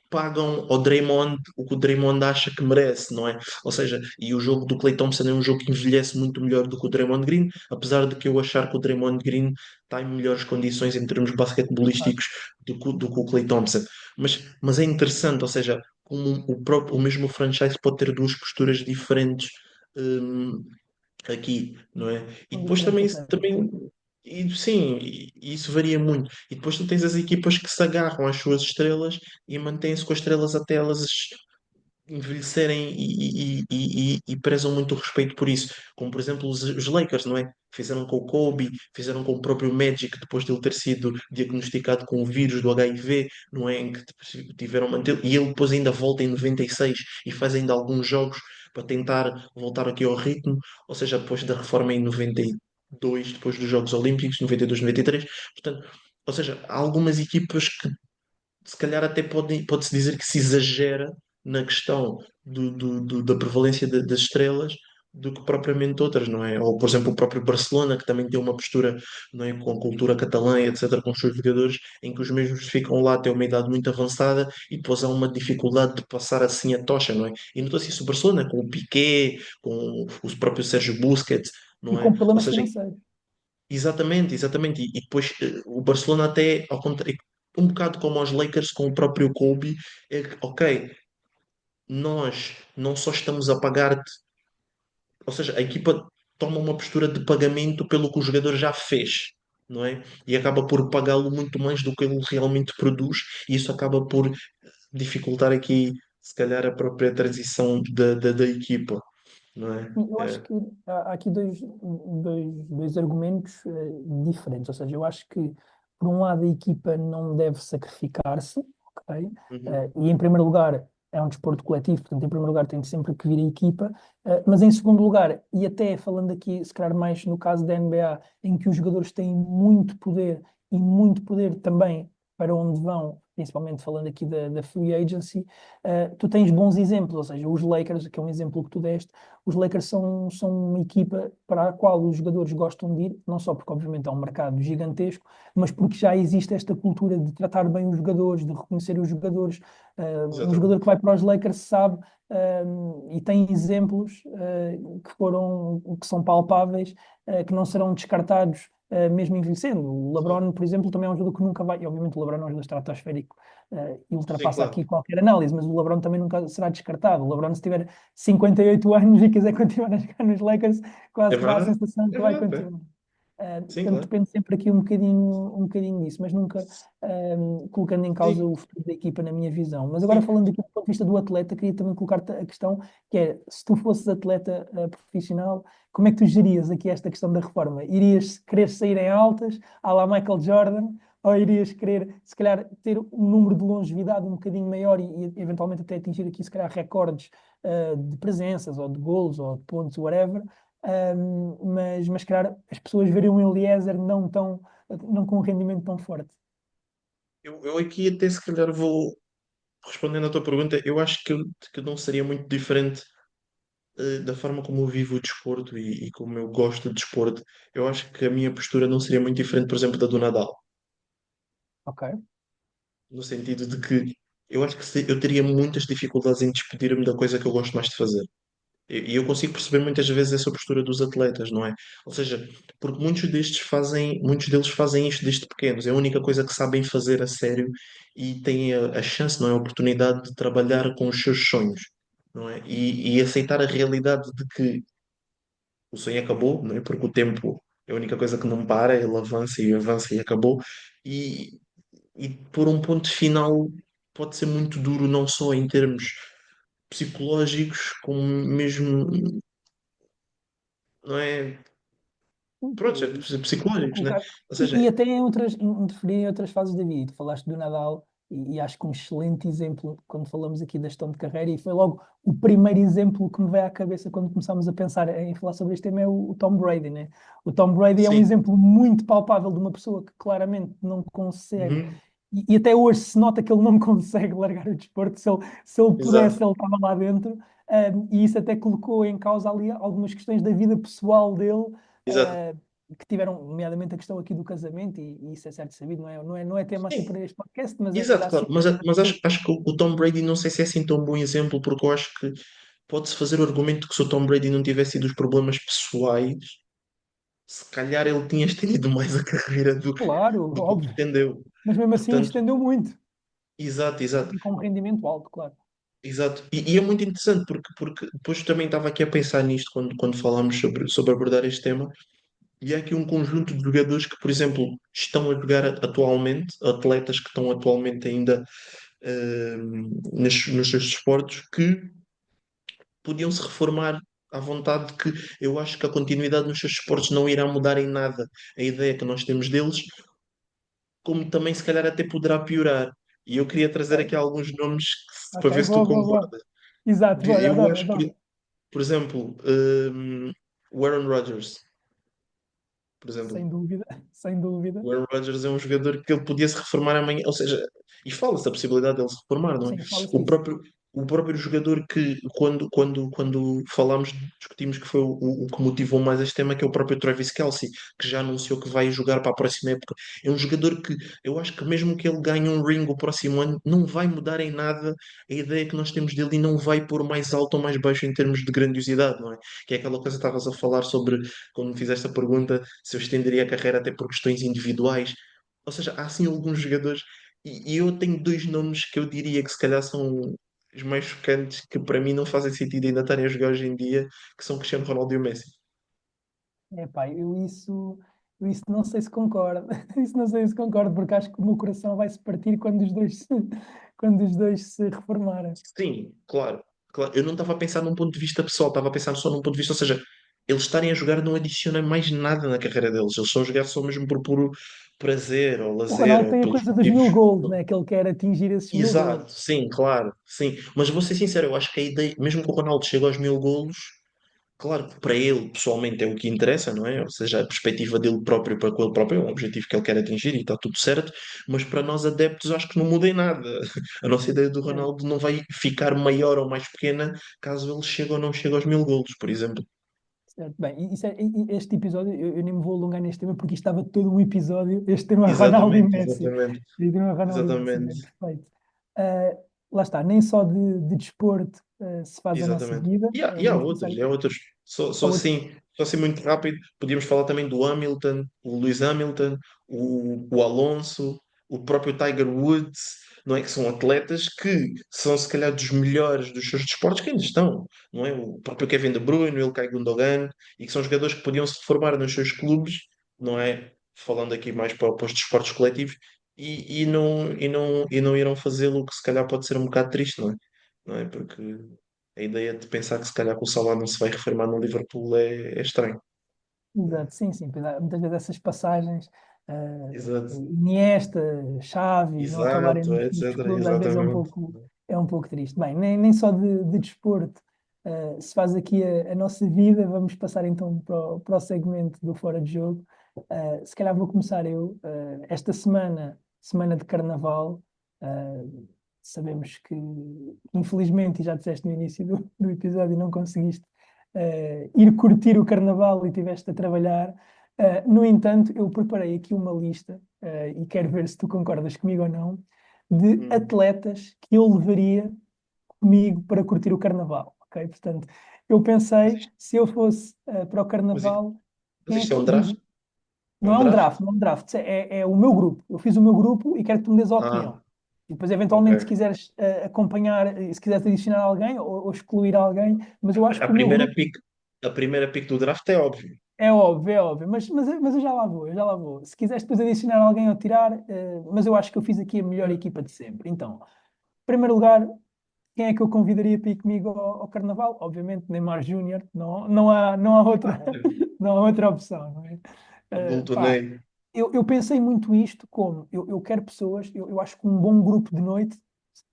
pagam ao Draymond o que o Draymond acha que merece, não é? Ou seja, e o jogo do Klay Thompson é um jogo que envelhece muito melhor do que o Draymond Green, apesar de que eu achar que o Draymond Green está em melhores condições em termos Claro. basquetebolísticos do que o Klay Thompson. Mas é interessante, ou seja, como o mesmo franchise pode ter duas posturas diferentes, hum, aqui, não é? E Com depois diferentes também, atletas. também e, sim, e isso varia muito. E depois tu tens as equipas que se agarram às suas estrelas e mantêm-se com as estrelas até elas envelhecerem e prezam muito o respeito por isso. Como, por exemplo, os Lakers, não é? Fizeram com o Kobe, fizeram com o próprio Magic, depois de ele ter sido diagnosticado com o vírus do HIV, não é? Em que tiveram manter e ele depois ainda volta em 96 e faz ainda alguns jogos para tentar voltar aqui ao ritmo, ou seja, depois da reforma em 92, depois dos Jogos Olímpicos, 92, 93. Portanto, ou seja, há algumas equipas que se calhar até pode-se dizer que se exagera na questão da prevalência das estrelas do que propriamente outras, não é? Ou, por exemplo, o próprio Barcelona, que também tem uma postura, não é, com a cultura catalã, etc., com os seus jogadores, em que os mesmos ficam lá até uma idade muito avançada e depois há uma dificuldade de passar assim a tocha, não é? E nota-se isso o Barcelona, com o Piqué, com o próprio Sérgio Busquets, E não é? com Ou problemas seja, financeiros. exatamente, exatamente. E depois o Barcelona até, ao contrário, um bocado como os Lakers com o próprio Kobe, é que, ok, nós não só estamos a pagar-te, ou seja, a equipa toma uma postura de pagamento pelo que o jogador já fez, não é? E acaba por pagá-lo muito mais do que ele realmente produz, e isso acaba por dificultar aqui, se calhar, a própria transição da equipa, não é? Sim, eu acho É. que há aqui dois argumentos diferentes. Ou seja, eu acho que, por um lado, a equipa não deve sacrificar-se, ok? Uhum. E, em primeiro lugar, é um desporto coletivo, portanto, em primeiro lugar, tem sempre que vir a equipa. Mas, em segundo lugar, e até falando aqui, se calhar mais no caso da NBA, em que os jogadores têm muito poder e muito poder também para onde vão, principalmente falando aqui da free agency, tu tens bons exemplos, ou seja, os Lakers, que é um exemplo que tu deste, os Lakers são uma equipa para a qual os jogadores gostam de ir, não só porque, obviamente, é um mercado gigantesco, mas porque já existe esta cultura de tratar bem os jogadores, de reconhecer os jogadores. Um jogador que Exatamente. vai para os Lakers sabe, e tem exemplos que são palpáveis, que não serão descartados. Mesmo envelhecendo. O Sim, LeBron, por exemplo, também é um jogador que nunca vai, e obviamente o LeBron é um jogador estratosférico, e sim, ultrapassa claro. aqui qualquer análise, mas o LeBron também nunca será descartado. O LeBron, se tiver 58 anos e quiser continuar a jogar nos Lakers, É quase que dá a verdade, sensação é que vai verdade. É. continuar. Sim, Portanto, claro. depende sempre aqui um bocadinho disso, mas nunca colocando em causa Sim, o futuro da equipa na minha visão. Mas agora sim. falando aqui do ponto de vista do atleta, queria também colocar-te a questão que é, se tu fosses atleta profissional, como é que tu gerias aqui esta questão da reforma? Irias querer sair em altas, à la Michael Jordan, ou irias querer, se calhar, ter um número de longevidade um bocadinho maior e eventualmente até atingir aqui, se calhar, recordes de presenças, ou de gols, ou de pontos, whatever, mas calhar as pessoas veriam o Eliezer não com um rendimento tão forte. Eu aqui até se calhar vou respondendo à tua pergunta. Eu acho que não seria muito diferente da forma como eu vivo o desporto e como eu gosto de desporto. Eu acho que a minha postura não seria muito diferente, por exemplo, da do Nadal, Ok, no sentido de que eu acho que eu teria muitas dificuldades em despedir-me da coisa que eu gosto mais de fazer. E eu consigo perceber muitas vezes essa postura dos atletas, não é? Ou seja, porque muitos deles fazem isto desde pequenos, é a única coisa que sabem fazer a sério e têm a chance, não é? A oportunidade de trabalhar com os seus sonhos, não é? E aceitar a realidade de que o sonho acabou, não é? Porque o tempo é a única coisa que não para, ele avança e acabou. E, e por um ponto final pode ser muito duro, não só em termos psicológicos, como mesmo, não é? Pronto, Estou psicológicos, né? colocado. Ou E seja, até interferir em outras fases da vida. E tu falaste do Nadal, e acho que um excelente exemplo quando falamos aqui da gestão de carreira, e foi logo o primeiro exemplo que me veio à cabeça quando começámos a pensar em falar sobre este tema, é o Tom Brady, né? O Tom Brady é um sim. exemplo muito palpável de uma pessoa que claramente não consegue. Uhum, E até hoje se nota que ele não consegue largar o desporto. Se ele pudesse, exato, ele estava lá dentro. E isso até colocou em causa ali algumas questões da vida pessoal dele, exato. que tiveram, nomeadamente, a questão aqui do casamento, e isso é certo sabido, não é tema aqui Sim, para este podcast, mas exato, era assim. claro. Mas acho que o Tom Brady não sei se é assim tão bom exemplo, porque eu acho que pode-se fazer o argumento que se o Tom Brady não tivesse tido os problemas pessoais, se calhar ele tinha estendido mais a carreira Claro, do que óbvio, estendeu. mas mesmo assim Portanto, estendeu muito, exato, exato. e com um rendimento alto, claro. Exato. E é muito interessante porque depois também estava aqui a pensar nisto quando falámos sobre abordar este tema. E há aqui um conjunto de jogadores que, por exemplo, estão a jogar atualmente, atletas que estão atualmente ainda nos seus desportos, que podiam se reformar à vontade, que eu acho que a continuidade nos seus desportos não irá mudar em nada a ideia que nós temos deles, como também se calhar até poderá piorar. E eu queria trazer aqui Ok, alguns nomes ok, para ver se tu boa, boa, boa. concordas. Exato, boa, Eu adoro, acho que, adoro. por exemplo, o Aaron Rodgers, por exemplo. Sem dúvida, sem dúvida. O Aaron Rodgers é um jogador que ele podia se reformar amanhã, ou seja, e fala-se da possibilidade dele se reformar, não é? Sim, fala-se O disso. próprio, o próprio jogador que, quando falámos, discutimos que foi o que motivou mais este tema, que é o próprio Travis Kelce, que já anunciou que vai jogar para a próxima época. É um jogador que eu acho que mesmo que ele ganhe um ring o próximo ano, não vai mudar em nada a ideia que nós temos dele e não vai pôr mais alto ou mais baixo em termos de grandiosidade, não é? Que é aquela coisa que estavas a falar sobre, quando me fizeste a pergunta, se eu estenderia a carreira até por questões individuais. Ou seja, há sim alguns jogadores, e eu tenho dois nomes que eu diria que se calhar são os mais chocantes, que para mim não fazem sentido ainda estarem a jogar hoje em dia, que são Cristiano Ronaldo e o Messi. Epá, eu isso não sei se concordo. Isso não sei se concordo, porque acho que o meu coração vai se partir quando os dois se reformarem. Sim, claro, claro. Eu não estava a pensar num ponto de vista pessoal, estava a pensar só num ponto de vista, ou seja, eles estarem a jogar não adiciona mais nada na carreira deles, eles estão a jogar só mesmo por puro prazer ou O lazer Ronaldo ou tem a pelos coisa dos motivos. 1000 gols, né? Que ele quer atingir esses 1000 gols. Exato, sim, claro, sim. Mas vou ser sincero, eu acho que a ideia, mesmo que o Ronaldo chegue aos 1000 golos, claro que para ele pessoalmente é o que interessa, não é? Ou seja, a perspectiva dele próprio para com ele próprio é um objetivo que ele quer atingir e está tudo certo, mas para nós adeptos acho que não muda em nada. A nossa ideia do Certo, Ronaldo não vai ficar maior ou mais pequena caso ele chegue ou não chegue aos 1000 golos, por exemplo. certo. Bem, este episódio, eu nem me vou alongar neste tema, porque isto estava todo um episódio, este tema Ronaldo e Exatamente, Messi. exatamente, Este tema Ronaldo e Messi, bem, exatamente, perfeito. Ah, lá está, nem só de desporto se faz a nossa exatamente. vida, E há vamos outros, começar e há outros. a outros. Só assim muito rápido, podíamos falar também do Hamilton, o Lewis Hamilton, o Alonso, o próprio Tiger Woods, não é? Que são atletas que são se calhar dos melhores dos seus desportos que ainda estão, não é? O próprio Kevin De Bruyne, o Ilkay Gundogan, e que são jogadores que podiam se formar nos seus clubes, não é? Falando aqui mais para os desportos coletivos, e não irão fazê-lo, o que se calhar pode ser um bocado triste, não é? Não é? Porque a ideia de pensar que se calhar com o Salah não se vai reformar no Liverpool é estranho. Exato, sim, sim. Pois há muitas vezes essas passagens, Exato, Iniesta, Xavi, não acabarem exato, nos etc. clubes, às vezes Exatamente. é um pouco triste. Bem, nem só de desporto se faz aqui a nossa vida, vamos passar então para o segmento do Fora de Jogo. Se calhar vou começar eu. Esta semana de Carnaval, uh, sabemos que, infelizmente, e já disseste no início do episódio, não conseguiste ir curtir o carnaval e tiveste a trabalhar. No entanto, eu preparei aqui uma lista, e quero ver se tu concordas comigo ou não, de Hum. atletas que eu levaria comigo para curtir o carnaval, ok? Portanto, eu Mas pensei, isto, se eu fosse para o mas isto, Carnaval, mas quem é isto é que um diz? draft? É Não um é um draft? draft, não é um draft, é o meu grupo. Eu fiz o meu grupo e quero que tu me dês a opinião. Ah, E depois, eventualmente, se ok. quiseres acompanhar, se quiseres adicionar alguém ou excluir alguém, mas eu acho A que o meu primeira grupo pick, a primeira pick do draft é óbvio. é óbvio, mas eu já lá vou, eu já lá vou. Se quiseres depois adicionar alguém ou tirar, mas eu acho que eu fiz aqui a melhor equipa de sempre. Então, em primeiro lugar, quem é que eu convidaria para ir comigo ao Carnaval? Obviamente, Neymar Júnior, não há outra, Claro. não há outra opção, não é? Adulto Pá, Ney. eu pensei muito isto como eu quero pessoas, eu acho que um bom grupo de noite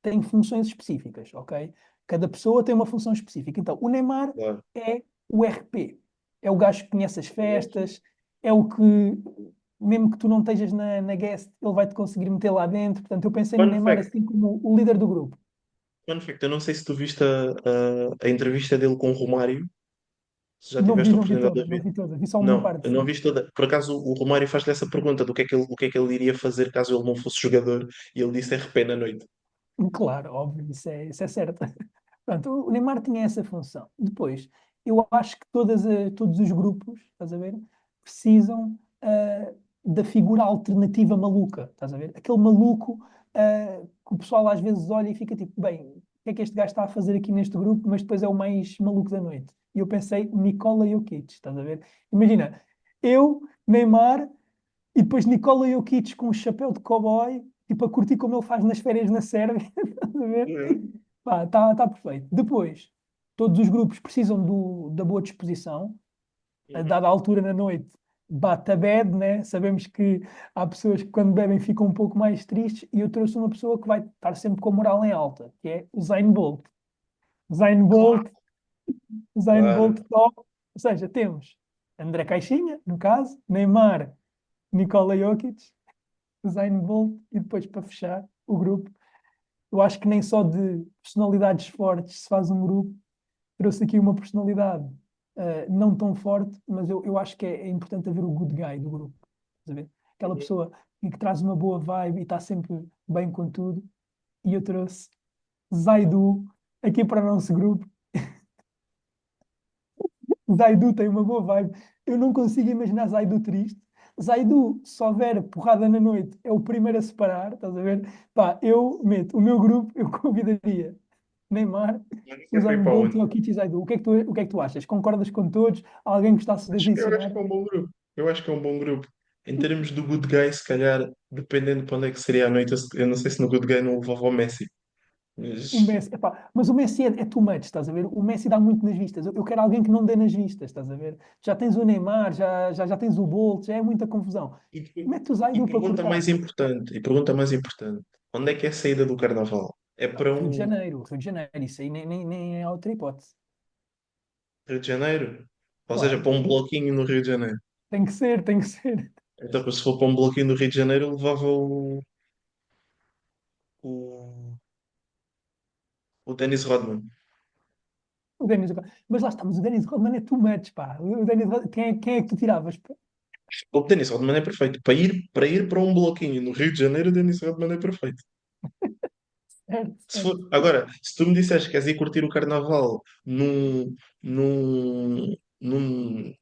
tem funções específicas, ok? Cada pessoa tem uma função específica. Então, o Neymar Claro. é o RP, é o gajo que conhece as festas, é o que, mesmo que tu não estejas na guest, ele vai te conseguir meter lá dentro. Portanto, eu pensei no Fun Neymar fact, assim como o líder do grupo. fun fact, eu não sei se tu viste a entrevista dele com o Romário, se já Não vi, tiveste a não vi oportunidade de toda, não ouvir. vi toda, vi só uma Não, parte, eu não sim. viste toda. Por acaso o Romário faz-lhe essa pergunta do o que é que ele iria fazer caso ele não fosse jogador, e ele disse RP na noite. Claro, óbvio, isso é certo. Pronto, o Neymar tinha essa função. Depois, eu acho que todos os grupos, estás a ver, precisam da figura alternativa maluca, estás a ver? Aquele maluco que o pessoal às vezes olha e fica tipo, bem, o que é que este gajo está a fazer aqui neste grupo? Mas depois é o mais maluco da noite. E eu pensei, Nikola Jokic, estás a ver? Imagina, eu, Neymar, e depois Nikola Jokic com um chapéu de cowboy, tipo a curtir como ele faz nas férias na Sérvia, estás a ver? É. Pá, tá perfeito. Depois, todos os grupos precisam da boa disposição. A Uhum. dada altura na noite, bate a bad, né? Sabemos que há pessoas que quando bebem ficam um pouco mais tristes e eu trouxe uma pessoa que vai estar sempre com a moral em alta, que é o Zayn Bolt. Zayn Claro, Bolt, Zayn Bolt claro. top. Ou seja, temos André Caixinha, no caso, Neymar, Nikola Jokic, Zayn Bolt e depois para fechar o grupo. Eu acho que nem só de personalidades fortes se faz um grupo. Trouxe aqui uma personalidade não tão forte, mas eu acho que é importante haver o good guy do grupo. Estás a ver? Aquela Uhum. pessoa que traz uma boa vibe e está sempre bem com tudo. E eu trouxe Zaidu aqui para o nosso grupo. Zaidu tem uma boa vibe. Eu não consigo imaginar Zaidu triste. Zaidu, se houver porrada na noite, é o primeiro a separar, estás a ver? Pá, eu meto o meu grupo, eu convidaria Neymar, Mas isso é para ir Usain para Bolt onde? e Okichi Zaidu. O que é que tu achas? Concordas com todos? Alguém gostasse de Eu acho adicionar? que é um bom grupo. Eu acho que é um bom grupo. Em termos do Good Guy, se calhar, dependendo de para onde é que seria a noite, eu não sei se no Good Guy não levava o Messi. O Mas Messi, epá, mas o Messi é too much, estás a ver? O Messi dá muito nas vistas. Eu quero alguém que não dê nas vistas, estás a ver? Já tens o Neymar, já tens o Bolt, já é muita confusão. e, Mete o e Zaidu para pergunta mais cortar. importante, onde é que é a saída do Carnaval? É Não, para um Rio de Janeiro, isso aí nem é outra hipótese. Rio de Janeiro? Ou seja, Claro, para um bloquinho no Rio de Janeiro. tem que ser, tem que ser. Então, se for para um bloquinho no Rio de Janeiro, eu levava o, o Dennis Rodman. O Dennis, mas lá estamos, o Dennis Rodman é too much, pá. O Dennis Rodman, quem é que tu tiravas? Pá? O Dennis Rodman é perfeito. Para ir para um bloquinho no Rio de Janeiro, o Dennis Rodman é perfeito. Certo, Se certo. agora, se tu me disseres que queres ir curtir o carnaval num, num, num,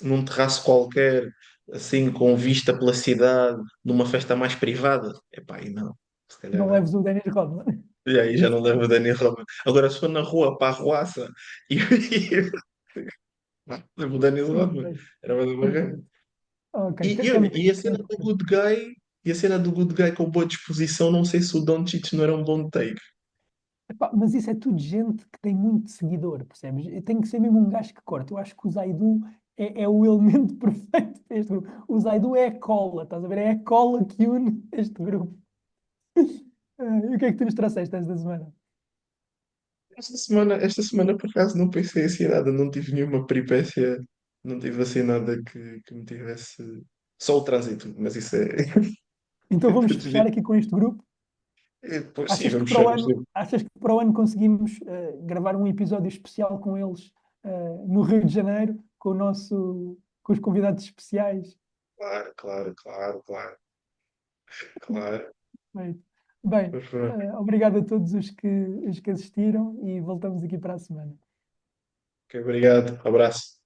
num terraço qualquer, assim, com vista pela cidade, numa festa mais privada, epá, aí não. Se calhar Não não. leves o Dennis Rodman. E aí já não levo o Dani Roman. Agora, se for na rua para a Ruaça e levo o Dani Rodman, Perfeito, era mais uma vez. perfeito. Ok, E, olha, temos e a temos cena do perfeito. Good Guy, e a cena do Good Guy com boa disposição, não sei se o Doncic não era um bom take. Epá, mas isso é tudo gente que tem muito seguidor, percebes? Tem que ser mesmo um gajo que corta. Eu acho que o Zaidu é o elemento perfeito para este grupo. O Zaidu é a cola, estás a ver? É a cola que une este grupo. E o que é que tu nos trouxeste esta semana? Esta semana, por acaso, não pensei assim em nada, não tive nenhuma peripécia, não tive assim nada que me tivesse. Só o trânsito, mas isso é. Então é vamos todos os dias. fechar aqui com este grupo. Pois sim, vamos fechar isto. Achas que para o ano conseguimos gravar um episódio especial com eles no Rio de Janeiro, com os convidados especiais? Claro, claro, claro, claro, claro. Right. Bem, Mas pronto. obrigado a todos os que assistiram e voltamos aqui para a semana. Ok, obrigado. Abraço.